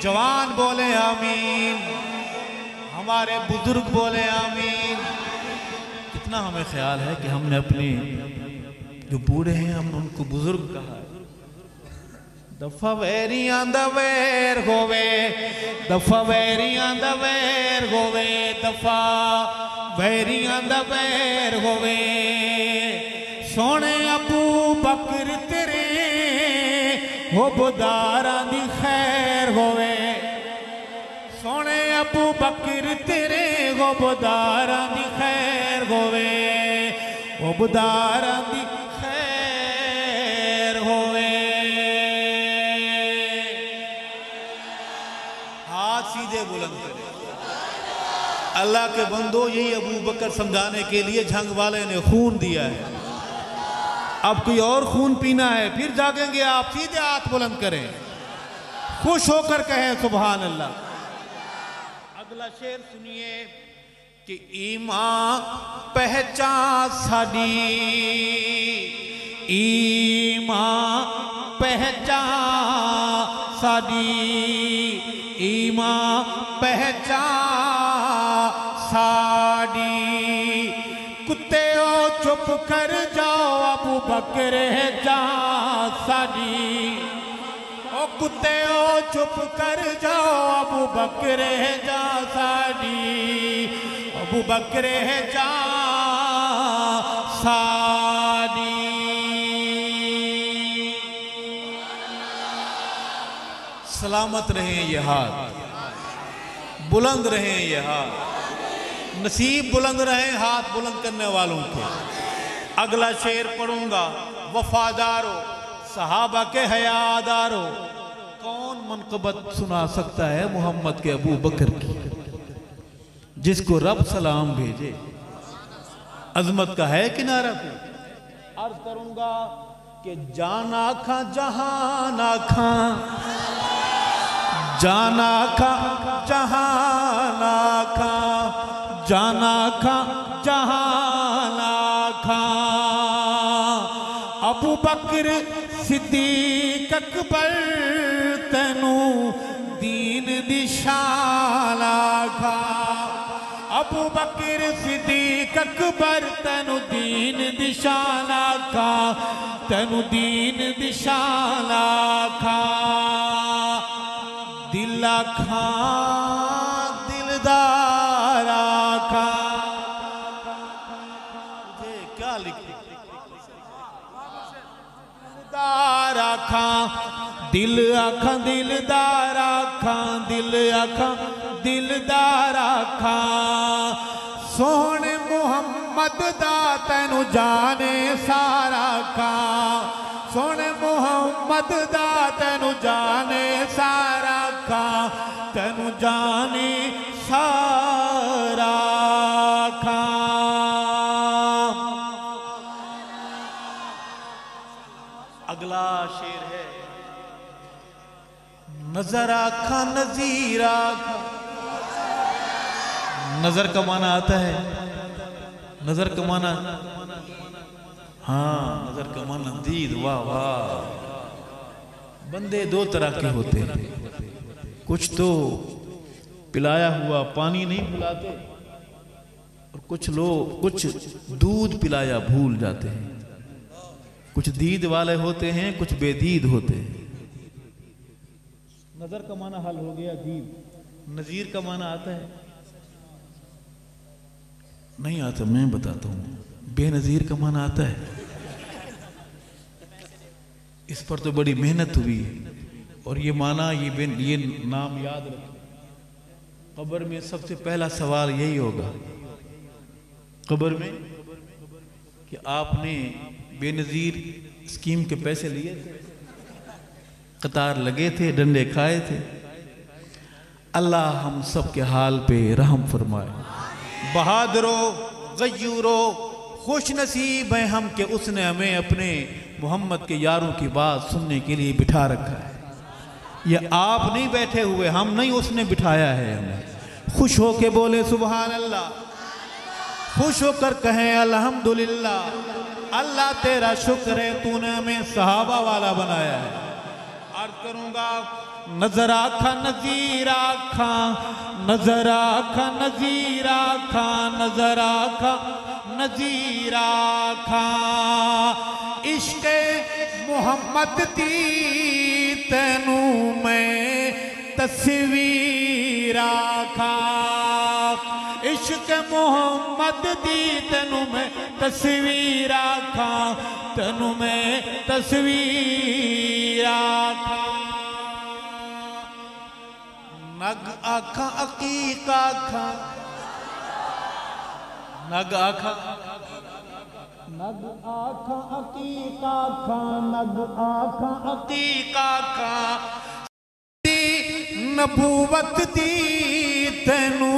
जवान बोले आमीन, हमारे बुजुर्ग बोले आमीन। कितना हमें ख्याल है कि हमने अपने जो बूढ़े हैं हमने उनको बुजुर्ग कहा। दफा वैरियां दवैर होवे, दफा वैरियां दवैर होवे, दफा वैरियां दवैर होवे। सोने अबू होबदारां दी खैर होवे सोने अबू बकर तेरे होबदारां दी खैर होवे होबदारां दी खैर होवे। हाथ सीधे बुलंद करें। अल्लाह के बंदो, यही अबू बकर समझाने के लिए झंग वाले ने खून दिया है। अब कोई और खून पीना है फिर जागेंगे आप। सीधे हाथ बुलंद करें, खुश होकर कहें सुभान अल्लाह। अगला शेर सुनिए कि ईमान पहचान साडी, ईमान पहचान साडी, ईमान पहचान साडी। कुत्ते ओ चुप कर जाओ अबू बकर जा साडी, ओ कुत्ते ओ चुप कर जाओ अबू बकर जा साडी, अबू बकर जा साडी। सलामत रहें ये हाथ, बुलंद रहें ये हाथ, नसीब बुलंद रहे हाथ बुलंद करने वालों के। अगला शेर पढ़ूंगा, वफादारो सहाबा के हयादारो। कौन मनकबत सुना सकता है मोहम्मद के अबू बकर की, जिसको रब सलाम भेजे। अजमत का है किनारा पे। अर्ज करूंगा कि जाना खा जहाना खा, जाना खा जहाना खा, जाना खा जहाना खा। अबू बकर सिद्दीक अकबर तेनू दीन दिशाला खा, अबू बकर सिद्दीक अकबर तेनू दीन दिशाला खा, तेनू दीन दिशाला खा। दिला खा दिलदारा खा, क्या लिख दिलदारा खा, दिल आखा दिलदारा खा, दिल आखा दिलदारा खा। सोहने मुहम्मद दा तैनू जाने सारा खा, सोहने मुहम्मद दा तैनू जाने सारा खा, तैनू जाने सारा खा। अगला शेर है, नजर आखा नजीर आखा। नजर का माना आता है, नजर का माना, हाँ नजर का माना दीद। वाह वाह। बंदे दो तरह के होते हैं, कुछ तो पिलाया हुआ पानी नहीं भुलाते, और कुछ लोग कुछ दूध पिलाया भूल जाते हैं। कुछ दीद वाले होते हैं, कुछ बेदीद होते हैं। नजर का माना हल हो गया दीद। नजीर का माना आता है, नहीं आता, मैं बताता हूं। बेनजीर का माना आता है। इस पर तो बड़ी मेहनत हुई है, और ये माना ये नाम याद रखें। कब्र में सबसे पहला सवाल यही होगा कब्र में कि आपने बेनजीर स्कीम के पैसे लिए थे, कतार लगे थे, डंडे खाए थे। अल्लाह हम सब के हाल पे रहम फरमाए। बहादुरो गयूरो खुश नसीब है हम कि उसने हमें अपने मोहम्मद के यारों की बात सुनने के लिए बिठा रखा है। ये आप नहीं बैठे हुए, हम नहीं, उसने बिठाया है हमें। खुश हो के बोले सुभान अल्लाह, खुश होकर कहें अल्हम्दुलिल्लाह। अल्लाह तेरा शुक्र है, तूने हमें सहाबा वाला बनाया है। अर्ज करूंगा, नजर आखा नजीर आखा, नजर आखा नजीर आखा, नजर आखा नजीर आखा। इश्क मोहम्मद दी तेनू मैं तस्वीर आखा, इश्क मोहम्मद दी तेनू मैं तस्वीर आखां, तेनू मैं तस्वीर आखां। नग आखां अकीका आखां, नग आखां, नग आखां अकीका आखां, नग आखां अकीका आखां। नबूवत दी तेनू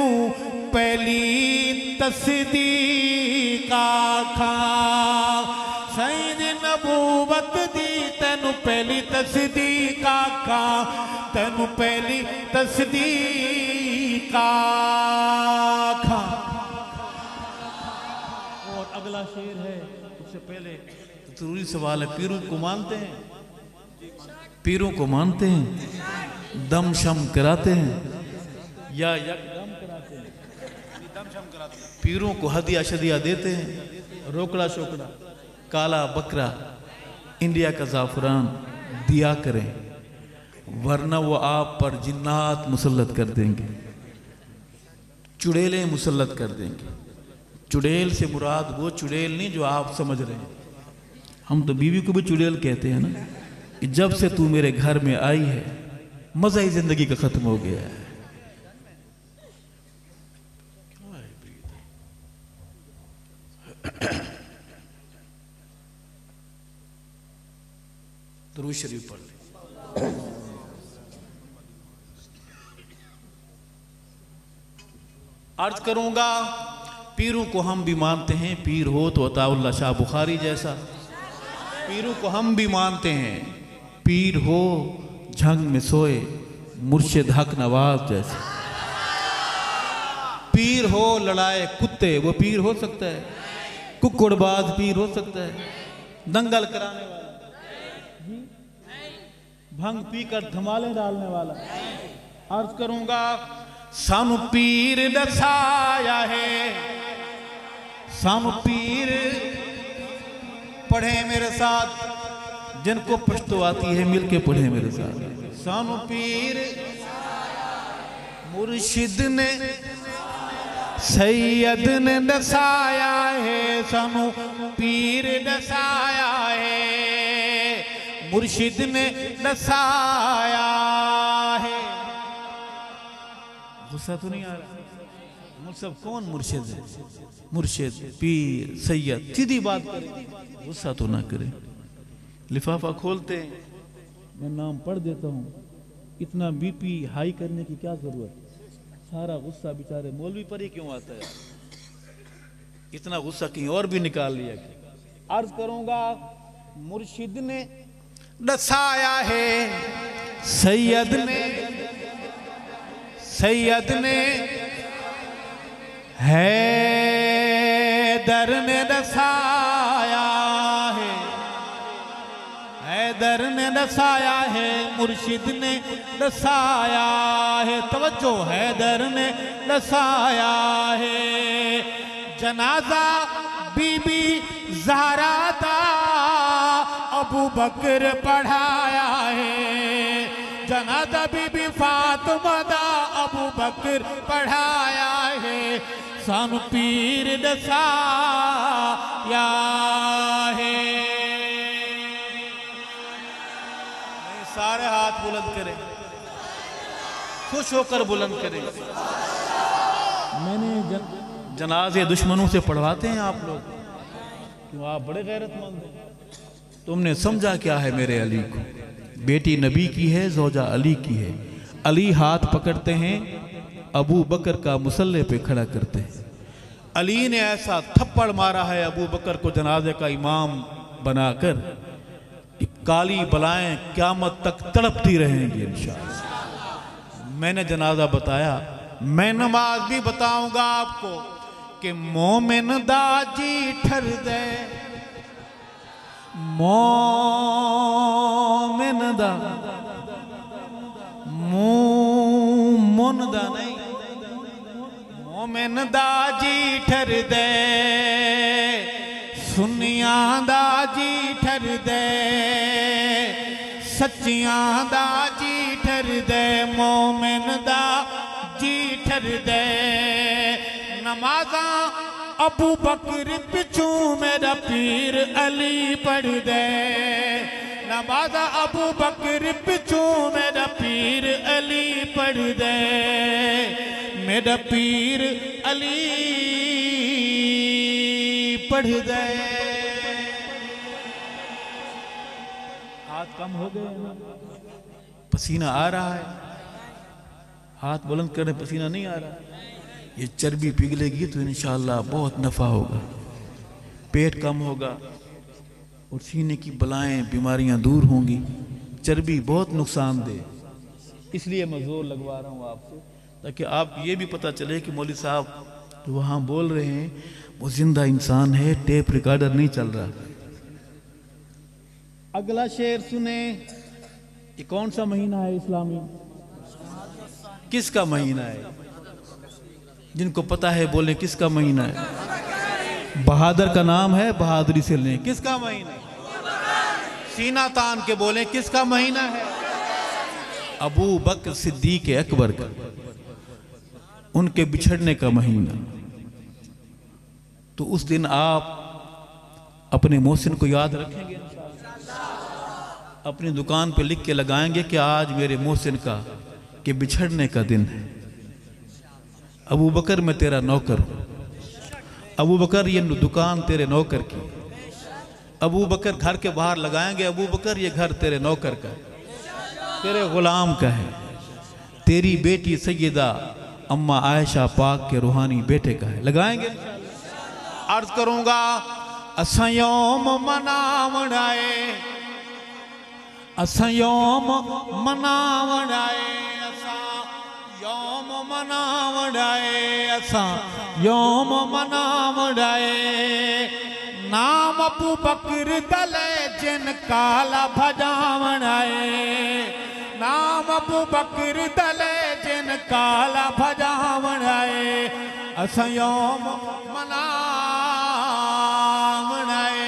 पहली तस्दीक आखां, सईद नबूवत दी तेनू पहली तस्दीक आखां, तेनू पहली तस्दीक आखां। और अगला शेर है, उससे पहले तो जरूरी सवाल है, पीरों को मानते हैं? पीरों को मानते हैं? दम शम कराते हैं या यकदम कराते हैं? दम शम कराते हैं। पीरों को हदिया शदिया देते हैं, रोकड़ा शोकड़ा, काला बकरा, इंडिया का जाफरान दिया करें, वरना वो आप पर जिन्नात मुसल्लत कर देंगे, चुड़ैलें मुसल्लत कर देंगे। चुड़ैल से मुराद वो चुड़ैल नहीं जो आप समझ रहे हैं। हम तो बीवी को भी चुड़ैल कहते हैं ना, कि जब से तू मेरे घर में आई है मजा ही जिंदगी का खत्म हो गया है। दुरूद शरीफ पढ़ ले। अर्ज करूंगा, पीरों को हम भी मानते हैं, पीर हो तो अताउल्लाह शाह बुखारी जैसा। पीरों को हम भी मानते हैं, पीर हो झंग में सोए मुर्शिद हक नवाज जैसे। पीर हो लड़ाए कुत्ते, वो पीर हो सकता है? कुक्कुड़बाज पीर हो सकता है? दंगल कराने वाला, भंग पीकर धमाले डालने वाला? अर्ज करूंगा, सानू पीर दसाया है, सानू पीर पढ़े मेरे साथ, जिनको पश्तो आती है मिलके पढ़े मेरे साथ। सानू पीर मुर्शिद ने सैयद ने दसाया है, सानू पीर दसाया है, मुर्शिद ने दसाया है। गुस्सा तो नहीं आ रहा? मुझसे कौन मुर्शिद है? मुर्शिद, पीर, सैयद, सीधी बात करें, गुस्सा तो ना करें। लिफाफा खोलते हैं, मैं नाम पढ़ देता हूँ, इतना बीपी हाई करने की क्या जरूरत? सारा गुस्सा बेचारे मौलवी पर ही क्यों आता है? इतना गुस्सा कहीं और भी निकाल लिया। अर्ज करूंगा, मुर्शिद ने दसाया है, सैयद ने हैदर ने दसाया है, हैदर ने दसाया है, मुर्शिद ने दसाया है। तवज्जो, हैदर ने दसाया है। जनाजा बीबी ज़हरा दा अबू बकर पढ़ाया है, जनाजा बीबी फातिमा दा अबू बकर पढ़ाया है। सानू पीर दसाया है। सारे हाथ बुलंद करें, खुश होकर बुलंद करें। मैंने जनाजे दुश्मनों से पढ़वाते हैं आप लोग, क्यों? आप बड़े गैरतमंद हैं। तुमने समझा क्या है मेरे अली को? बेटी नबी की है, ज़ौजा अली की है। अली हाथ पकड़ते हैं, अबू बकर का मुसल्ले पे खड़ा करते हैं। अली ने ऐसा थप्पड़ मारा है अबू बकर को जनाजे का इमाम बनाकर, काली बलाएं क़यामत तक तड़पती रहेंगी इंशाअल्लाह। मैंने जनाजा बताया, मैं नमाज भी बताऊंगा आपको कि मोमिन दा जी ठर दे, मोमिन दा मुन दा नहीं, मोमिन दा जी ठर दे, सुनियां दा जी ठर दे, सच्चियां दा जी ठर दे, मोमिन दा जी ठर दे। नमाजा अबू बकर पिछू मेरा पीर अली पढ़ दे, नमाजा अबू बकर पिछू मेरा पीर अली पढ़ दे, मेरा पीर अली पढ़ दे। हाथ कम हो गए ना, पसीना आ रहा है, हाथ बुलंद करने पसीना नहीं आ रहा। ये चर्बी पिघलेगी तो इंशाअल्लाह बहुत नफा होगा, पेट कम होगा और सीने की बलाएं बीमारियां दूर होंगी। चर्बी बहुत नुकसानदेह, इसलिए मैं जोर लगवा रहा हूँ आपसे, ताकि आप ये भी पता चले कि मौलवी साहब जो वहाँ बोल रहे हैं वो जिंदा इंसान है, टेप रिकॉर्डर नहीं चल रहा। अगला शेर सुने। ये कौन सा महीना है इस्लामी? किसका महीना है? जिनको पता है बोले किसका महीना है? बहादुर का नाम है, बहादुरी से लें। किसका महीना है? सीना तान के बोले किसका महीना है? अबू बकर सिद्दीक अकबर का, उनके बिछड़ने का महीना। तो उस दिन आप अपने मोहसिन को याद रखेंगे, अपनी दुकान पे लिख के लगाएंगे कि आज मेरे मोहसिन का के बिछड़ने का दिन है। अबू बकर मैं तेरा नौकर हूं, अबू बकर ये दुकान तेरे नौकर की। अबू बकर घर के बाहर लगाएंगे, अबू बकर ये घर तेरे नौकर का, तेरे गुलाम का है, तेरी बेटी सैयदा अम्मा आयशा पाक के रूहानी बेटे का है। लगाएंगे। अर्ज करूंगा असां यौम मनावण आए, असां यौम मनावण आए, असां यौम मनावण आए, असां यौम मनावण आए। नाम अबू बकर दले जिन काला भजावण आए, नाम अबू बकर दले जिन काला भजावण आए, असां यौम मनावण आए।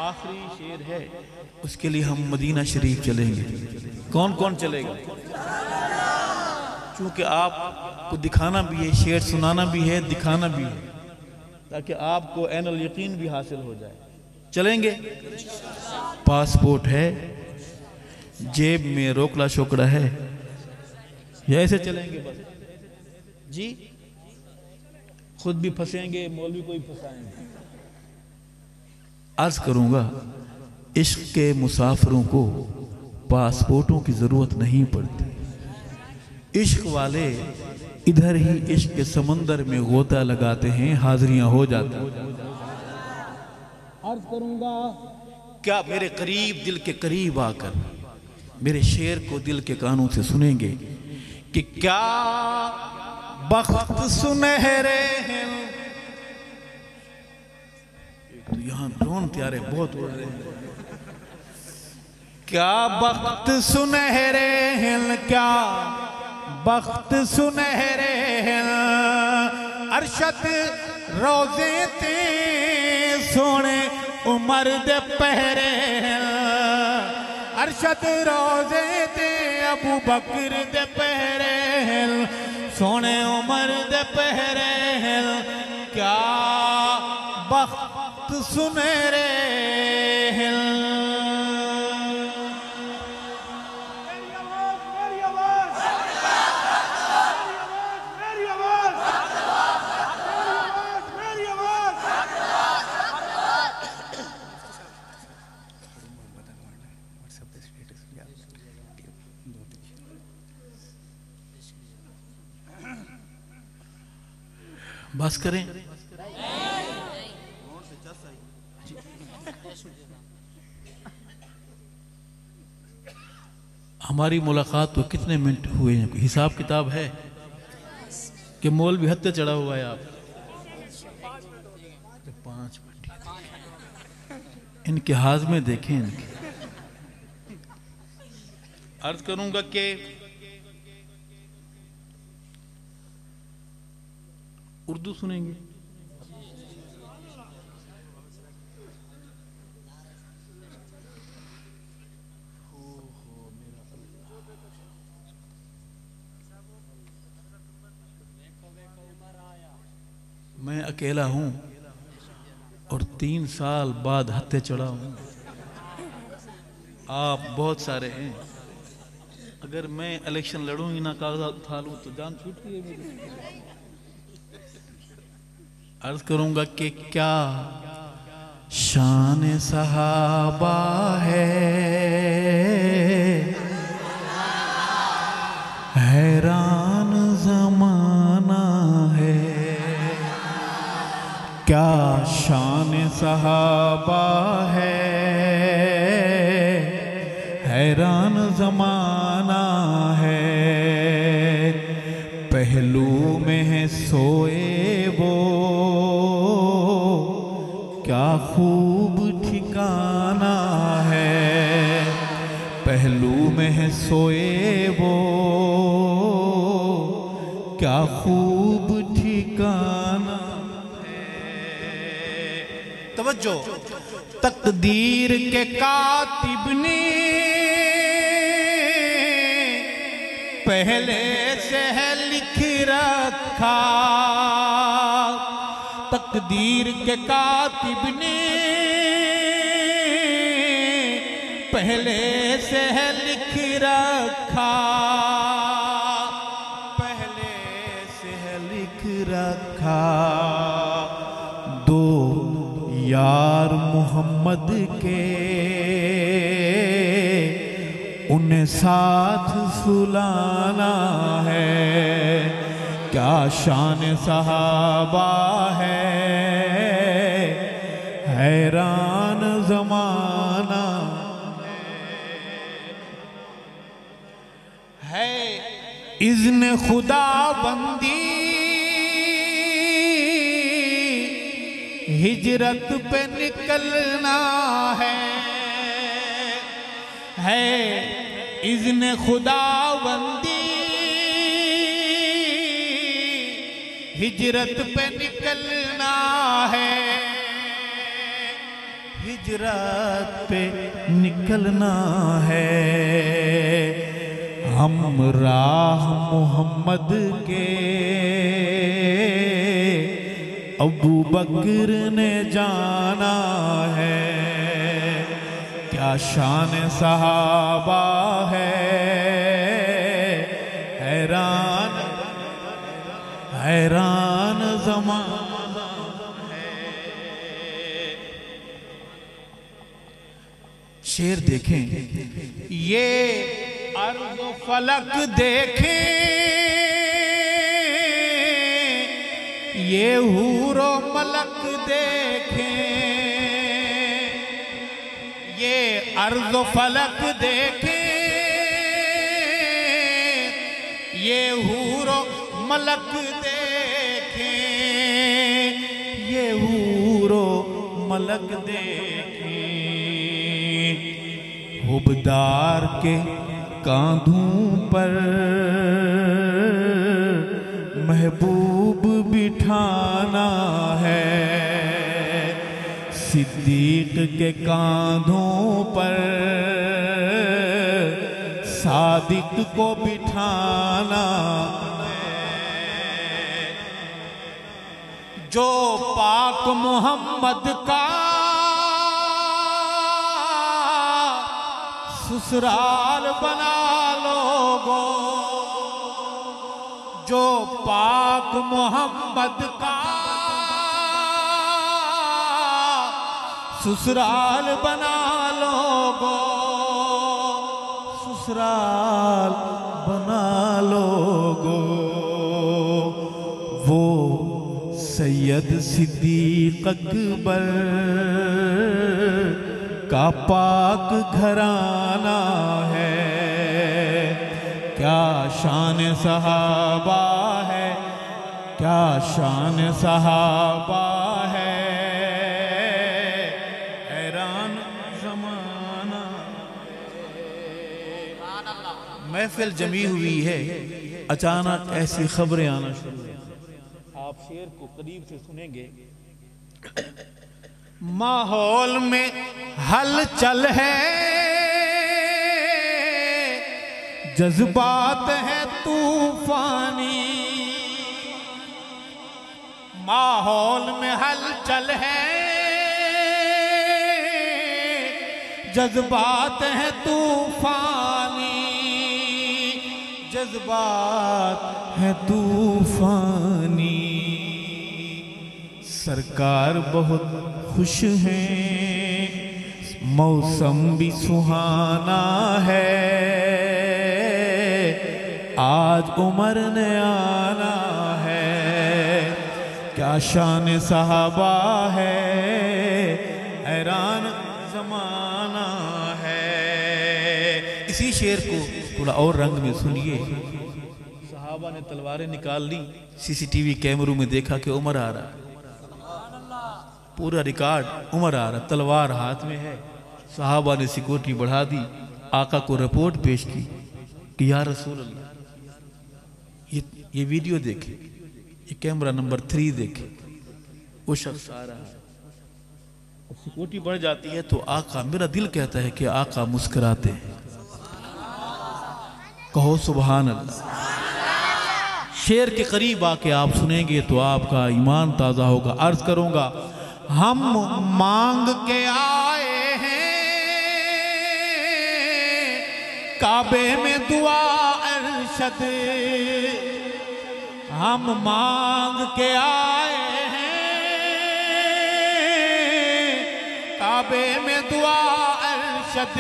आखिरी शेर है, उसके लिए हम मदीना शरीफ चलेंगे। कौन कौन चलेगा? क्योंकि आपको दिखाना भी है, शेर सुनाना भी है, दिखाना भी है, ताकि आपको ऐनुल यकीन भी हासिल हो जाए। चलेंगे? पासपोर्ट है, जेब में रोकड़ा शोकड़ा है, या ऐसे चलेंगे बस? जी, खुद भी फंसेंगे, मौलवी को भी फंसाएंगे। अर्ज करूंगा, इश्क के मुसाफिरों को पासपोर्टों की जरूरत नहीं पड़ती। इश्क वाले इधर ही इश्क के समंदर में गोता लगाते हैं, हाजिरियां हो जाती हैं। अर्ज करूंगा, क्या मेरे करीब, दिल के करीब आकर मेरे शेर को दिल के कानों से सुनेंगे कि क्या बख्त सुनहरे हैं। तो यहां ड्रोन प्यारे बहुत उड़ रहे हैं। क्या बख्त सुनहरे हैं, क्या बख्त सुनहरे हैं, अरशद रोजे ते सोने उमर दे पहरे हैं, अरशद रोजे ते अबू बकर दे पहरे हैं, सोने उमर दे पहरे हैं। क्या बख्त सुनहरे हैं। बस करें। हमारी मुलाकात तो कितने मिनट हुए हैं? हिसाब किताब है कि मोल भी हद चढ़ा हुआ है? आप 5 मिनट इनके हाजमे देखें। इनके अर्ज करूंगा कि उर्दू सुनेंगे। मैं अकेला हूं और 3 साल बाद हत्थे चढ़ा हूं। आप बहुत सारे हैं। अगर मैं इलेक्शन लड़ूंगी ना कागजात उठा लूं तो जान छूट गई है मेरी। अर्ज करूंगा कि क्या शान सहाबा है, हैरान जमाना है। क्या शान सहाबा है, हैरान जमाना है। पहलू में है सोए वो, क्या खूब ठिकाना है। पहलू में है सोए वो, क्या खूब ठिकाना है। तवज्जो। तकदीर के कातिब ने पहले से है लिख रखा। तकदीर के कातिब ने पहले से है लिख रखा। पहले से है लिख रखा। दो यार मोहम्मद के उन्हें साथ सुलाना है। क्या शान सहाबा है, हैरान जमाना है। इज़्न खुदा बंदी हिजरत पे निकलना है। इज़्न खुदा बंदी हिजरत पे निकलना है। हिजरत पे निकलना है। हम राह मोहम्मद के अबू बकर ने जाना है। क्या शान सहाबा है, हैरान हैरान ज़माना है। शेर देखें, ये अर्ज़ फलक देखें, ये हूरो मलक देखें। ये अर्ज़ फलक देखें, ये हूरो मलक देखें। ये हूरो मलक देखें। हुबदार के कांधों पर महबूब बिठाना है। सिद्दीक के कांधों पर सादिक को बिठाना है। जो पाक मोहम्मद का ससुराल बना लोगो। जो पाक मोहम्मद का ससुराल बना लोगो। ससुराल बना लोगो। वो सैयद सिद्दीक अकबर का पाक घराना है। क्या शान सहाबा है, क्या शान सहाबा है, हैरान ज़माना। महफिल जमी हुई है, अचानक ऐसी खबरें आना शुरू हुई। आप शेर को करीब से सुनेंगे। माहौल में हलचल है, जज्बात है तूफानी। माहौल में हलचल है, जज्बात है तूफानी, जज्बात है तूफानी। सरकार बहुत खुश हैं, मौसम भी सुहाना है, आज उमर ने आना है, क्या शान सहाबा है, हैरान जमाना है। इसी शेर को थोड़ा और रंग में सुनिए। सहाबा ने तलवारें निकाल ली, सीसीटीवी कैमरों में देखा कि उमर आ रहा, पूरा रिकॉर्ड उमर आ रहा, तलवार हाथ में है। सहाबा ने सिक्योरिटी बढ़ा दी, आका को रिपोर्ट पेश की कि या रसूल अल्लाह, ये वीडियो देखे, ये कैमरा नंबर 3 देखे, वो शख्स आ रहा है। सिक्योरिटी बढ़ जाती है तो आका, मेरा दिल कहता है कि आका मुस्कुराते हैं। कहो सुभान अल्लाह। शेर के करीब आके आप सुनेंगे तो आपका ईमान ताज़ा होगा। अर्ज करूंगा, हम मांग के आए हैं काबे में दुआ अरशद, हम मांग के आए हैं काबे में दुआ अरशद,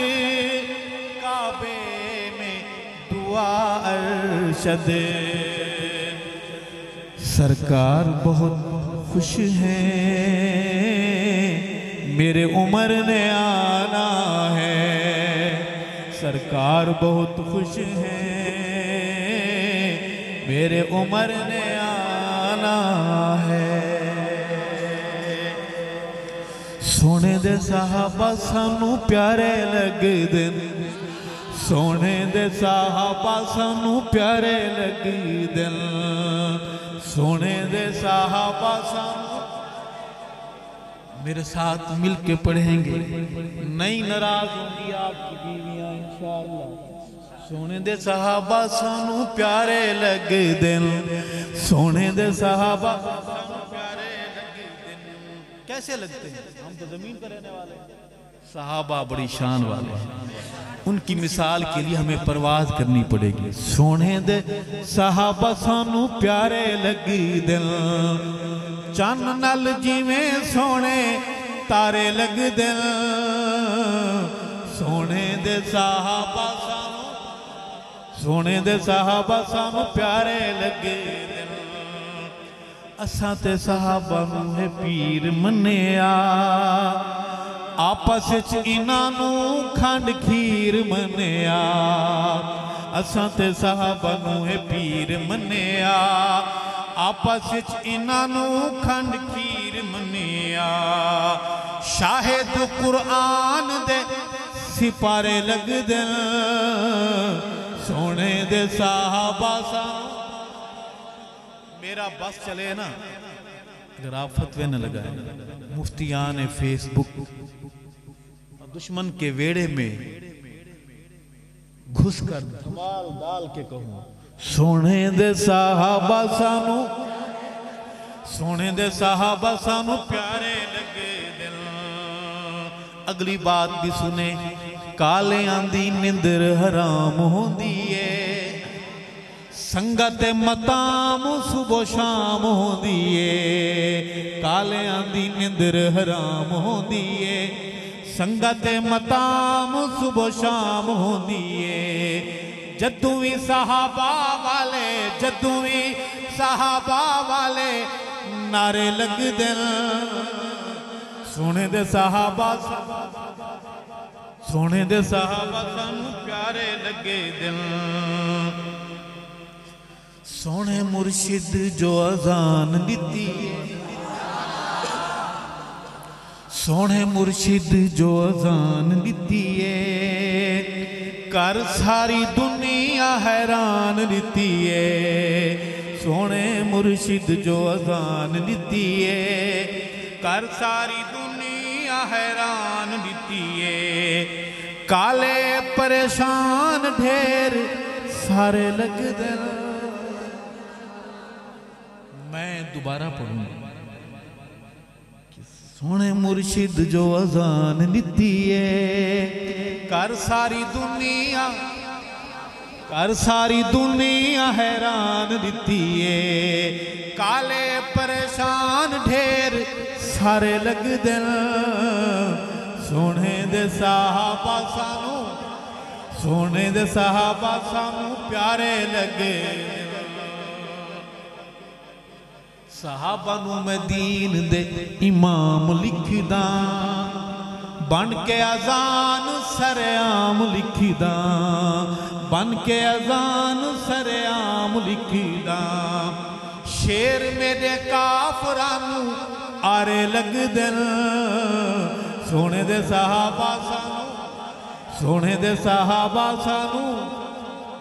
काबे में दुआ अरशद। सरकार बहुत खुश हैं, मेरे उमर ने आना है, सरकार बहुत खुश हैं, मेरे उमर ने आना है। सोने दे साहबा सानू प्यारे लगदे, सोने दे साहबा सानू प्यारे लगदे, सोने दे साहबा सानू। मेरे साथ मिलके पढ़ेंगे, नहीं नाराज होंगी आपकी बीवियां इंशाअल्लाह। सोने दे साहबा सानू प्यारे लगदे, सोने दे साहबा सानू प्यारे लगदे। कैसे लगते हैं? हम तो जमीन पर रहने वाले हैं। साहबा बड़ी शान वाले हैं, उनकी मिसाल के लिए हमें परवाज करनी पड़ेगी। सोने दे साहबा सानू प्यारे लगदे, चन नल जिवें सोने तारे लगदे, सोने दे साहबा सानू, सोने दे साहबा सानू प्यारे लगदे। असां ते साहबा नूं है पीर मन्निया, आपस च इन्हां नूं खंड खीर मन्निया। असां ते साहबा नूं है पीर मन्निया, आपस च इन्हां नूं खंड खीर मन्निया। शाहिद कुरान दे सिपारे लगदे, सोने दे साहबा सानू। मेरा बस चले ना, अगर आप फतवे न लगाए, मुफ्तियान फेसबुक दुश्मन के वेड़े में घुसकर धमाल डाल के कहूं, सोने दे साहबा सानू, सोने दे साहबा सानू प्यारे लगे दिल। अगली बात भी सुने, काले आंदी निंदर हराम होंदी है, संगत मताम सुबह शाम होंदी है। काले आंदी निंदर हराम होंदी है, संगत मताम सुबह शाम होंदी है। जदू भी सहाबा वाले, जदू भी सहाबा वाले नारे लगदे, सोने दे सहाबा, सोने दे सहाबा सानू प्यारे लगे दिल। सोने मुर्शिद जो अजान दिती, सोने मुर्शिद जो अजान दिती है, कर सारी दुनिया हैरान दिती है। सोने मुर्शिद जो अजान दिती है, कर सारी दुनिया हैरान दिती है। काले परेशान ढेर सारे लगदे। मैं दोबारा पढ़ूंगा, सोने मुर्शिद जो अजान नीति है कर सारी दुनिया हैरान नीति है काले परेशान ढेर सारे लग दिन सोने दे साहबा सानू प्यारे लगे साहबा नू मैं दीन दे इमाम लिखदा बन के अजान सरेआम लिखदा बन के अजान सरेआम लिखदा शेर मेरे काफरां नू आरे लग दिन सोने दे साहबा सानू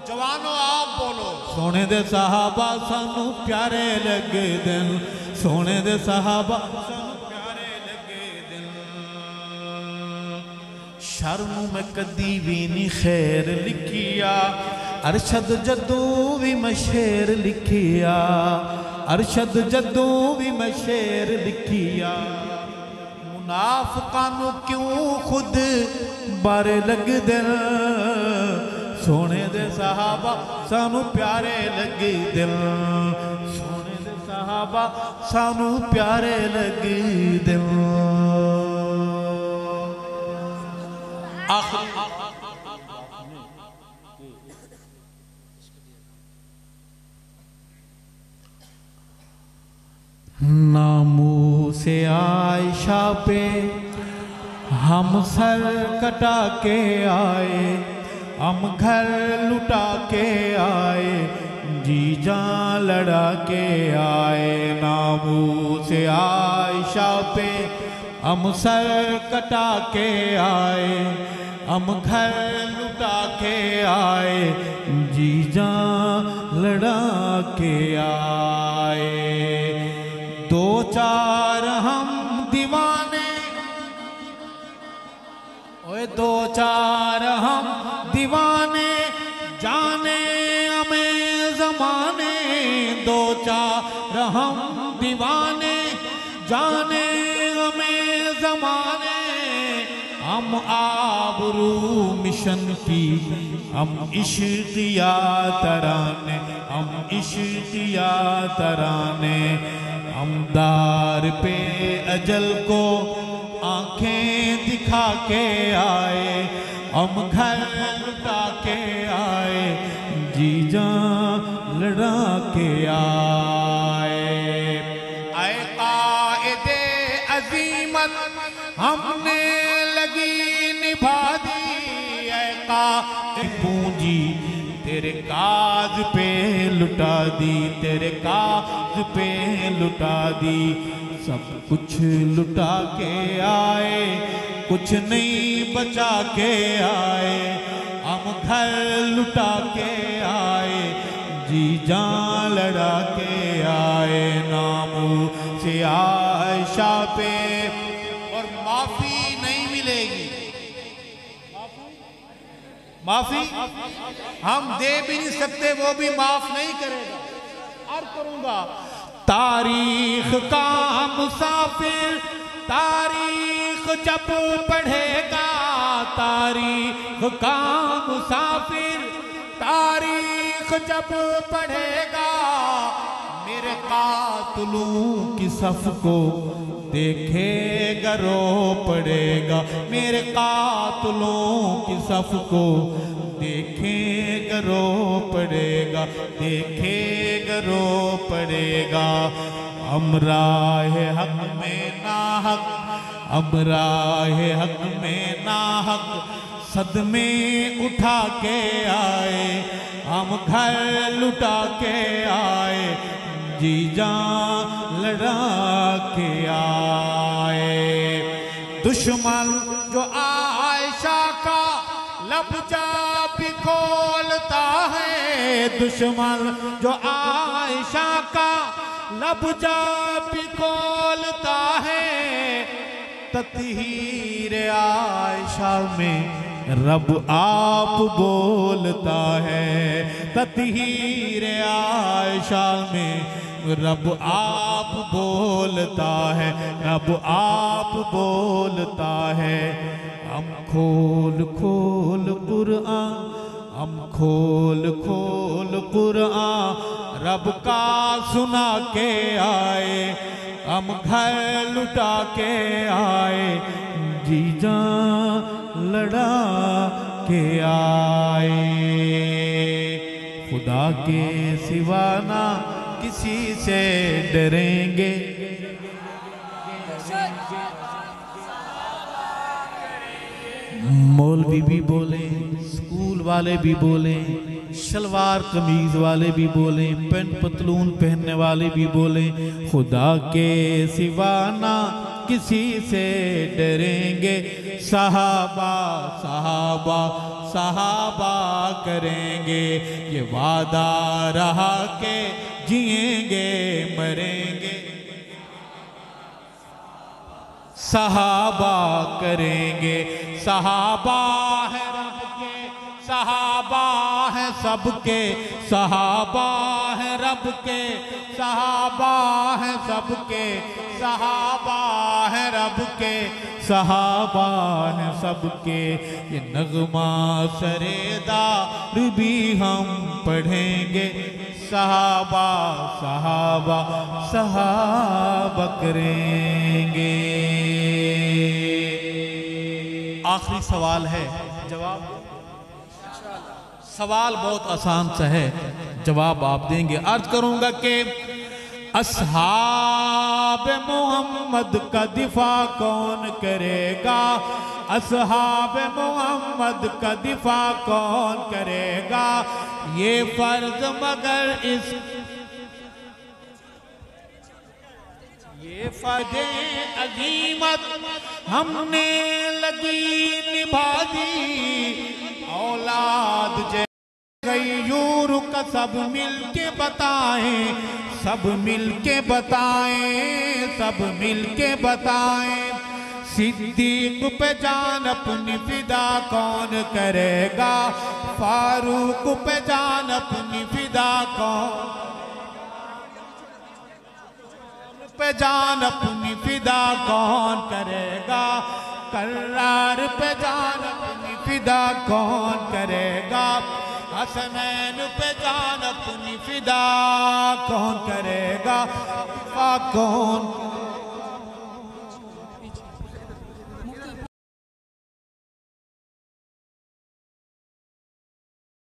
जवानों आप बोलो सोने दे साहबा सानू प्यारे लगे दिन सोने दे साहबा सानू प्यारे लगे दिन शर्म में कदी भी नहीं खैर लिखिया अरशद जदों भी मैं शेर लिखिया अरशद जदों भी मैं शेर लिखिया मुनाफिकां नू क्यों खुद बारे लग दिन सोने दे साहबा सानू प्यारे लगे दिल सोने दे साहबा सानू प्यारे लगे दिल नामू से आयशा पे हम सर कटा के आए हम घर लुटा के आए जी जान लड़ा के आए नामू से आयशा पे हम सर कटा के आए हम घर लुटा के आए जी जान लड़ा के आए दो चार हम दीवाने ओए दो चार हम दीवाने जाने हमें ज़माने दो चार हम दीवाने जाने हमें ज़माने हम आबरू मिशन की हम इश्किया तराने हम इश्किया तराने हम दार पे अजल को आंखें दिखा के आए हम घर लुटा के आए जी जान लड़ा के आए कायदे अजीमत हमने लगी निभा दी कायदे पूंजी तेरे काज पे लुटा दी तेरे काज पे लुटा दी सब कुछ लुटा के आए कुछ नहीं बचा के आए हम घर लुटा के आए जी जान लड़ा के आए नामू से आयशा पे और माफी नहीं मिलेगी माफी हम दे भी नहीं सकते वो भी माफ नहीं करेगा और करूंगा तारीख का मुसाफिर तारीख जब पढ़ेगा तारीख का मुसाफिर तारीख जब पढ़ेगा मेरे कातलों की सफ को देखेगा रो पड़ेगा मेरे कातलों की सफ को देखेगा रो पड़ेगा देखेगा रो पड़ेगा हम राह हक में ना हक हम राह हक में ना हक सदमे उठा के आए हम घर लुटा के आए जी जान लड़ा के आए दुश्मन जो आयशा का लब जा भी खोलता है दुश्मन जो आयशा का लब जा भी खोलता है तत्हीर आयशा में रब आप बोलता है तत्हीर आयशा में रब आप बोलता है, रब आप बोलता है। हम खोल खोल कुरान, हम खोल खोल कुरान रब का सुना के आए, हम घर लुटा के आए, जी जान लड़ा के आए। खुदा के सिवा ना किसी से डरेंगे, मौलवी भी बोले, स्कूल वाले भी बोले, शलवार कमीज वाले भी बोले, पेंट पतलून पहनने वाले भी बोले, खुदा के सिवा ना किसी से डरेंगे। सहाबा सहाबा सहाबा करेंगे, ये वादा रहा के जिएंगे मरेंगे। सहाबा करेंगे, सहाबा है रब के, सहाबा है सबके, सहाबा है रब के, सहाबा है सबके, सहाबा है रब के, सहाबा है सबके। ये नगमा सरेदार भी हम पढ़ेंगे, सहाबा सहाबा सहाबा करेंगे। आखिरी सवाल है, जवाब सवाल बहुत आसान सा है, जवाब आप देंगे। अर्ज करूंगा कि अस्हाब मोहम्मद का दिफा कौन करेगा, अस्हाब मोहम्मद का दिफा कौन करेगा, ये फर्ज मगर इस ये फर्ज अजीमत हमने लगी निभा दी। औलाद गयूर का सब मिलके बताएं, सब मिलके बताएं, सब मिलके बताएं। सिद्दीक पे जान अपनी फिदा कौन करेगा, फारूक पे जान अपनी फिदा कौन पे जान अपनी फिदा कौन करेगा, कर्रार पे जान अपनी फिदा कौन करेगा, हसनैन पे जान अपनी फिदा कौन करेगा, कौन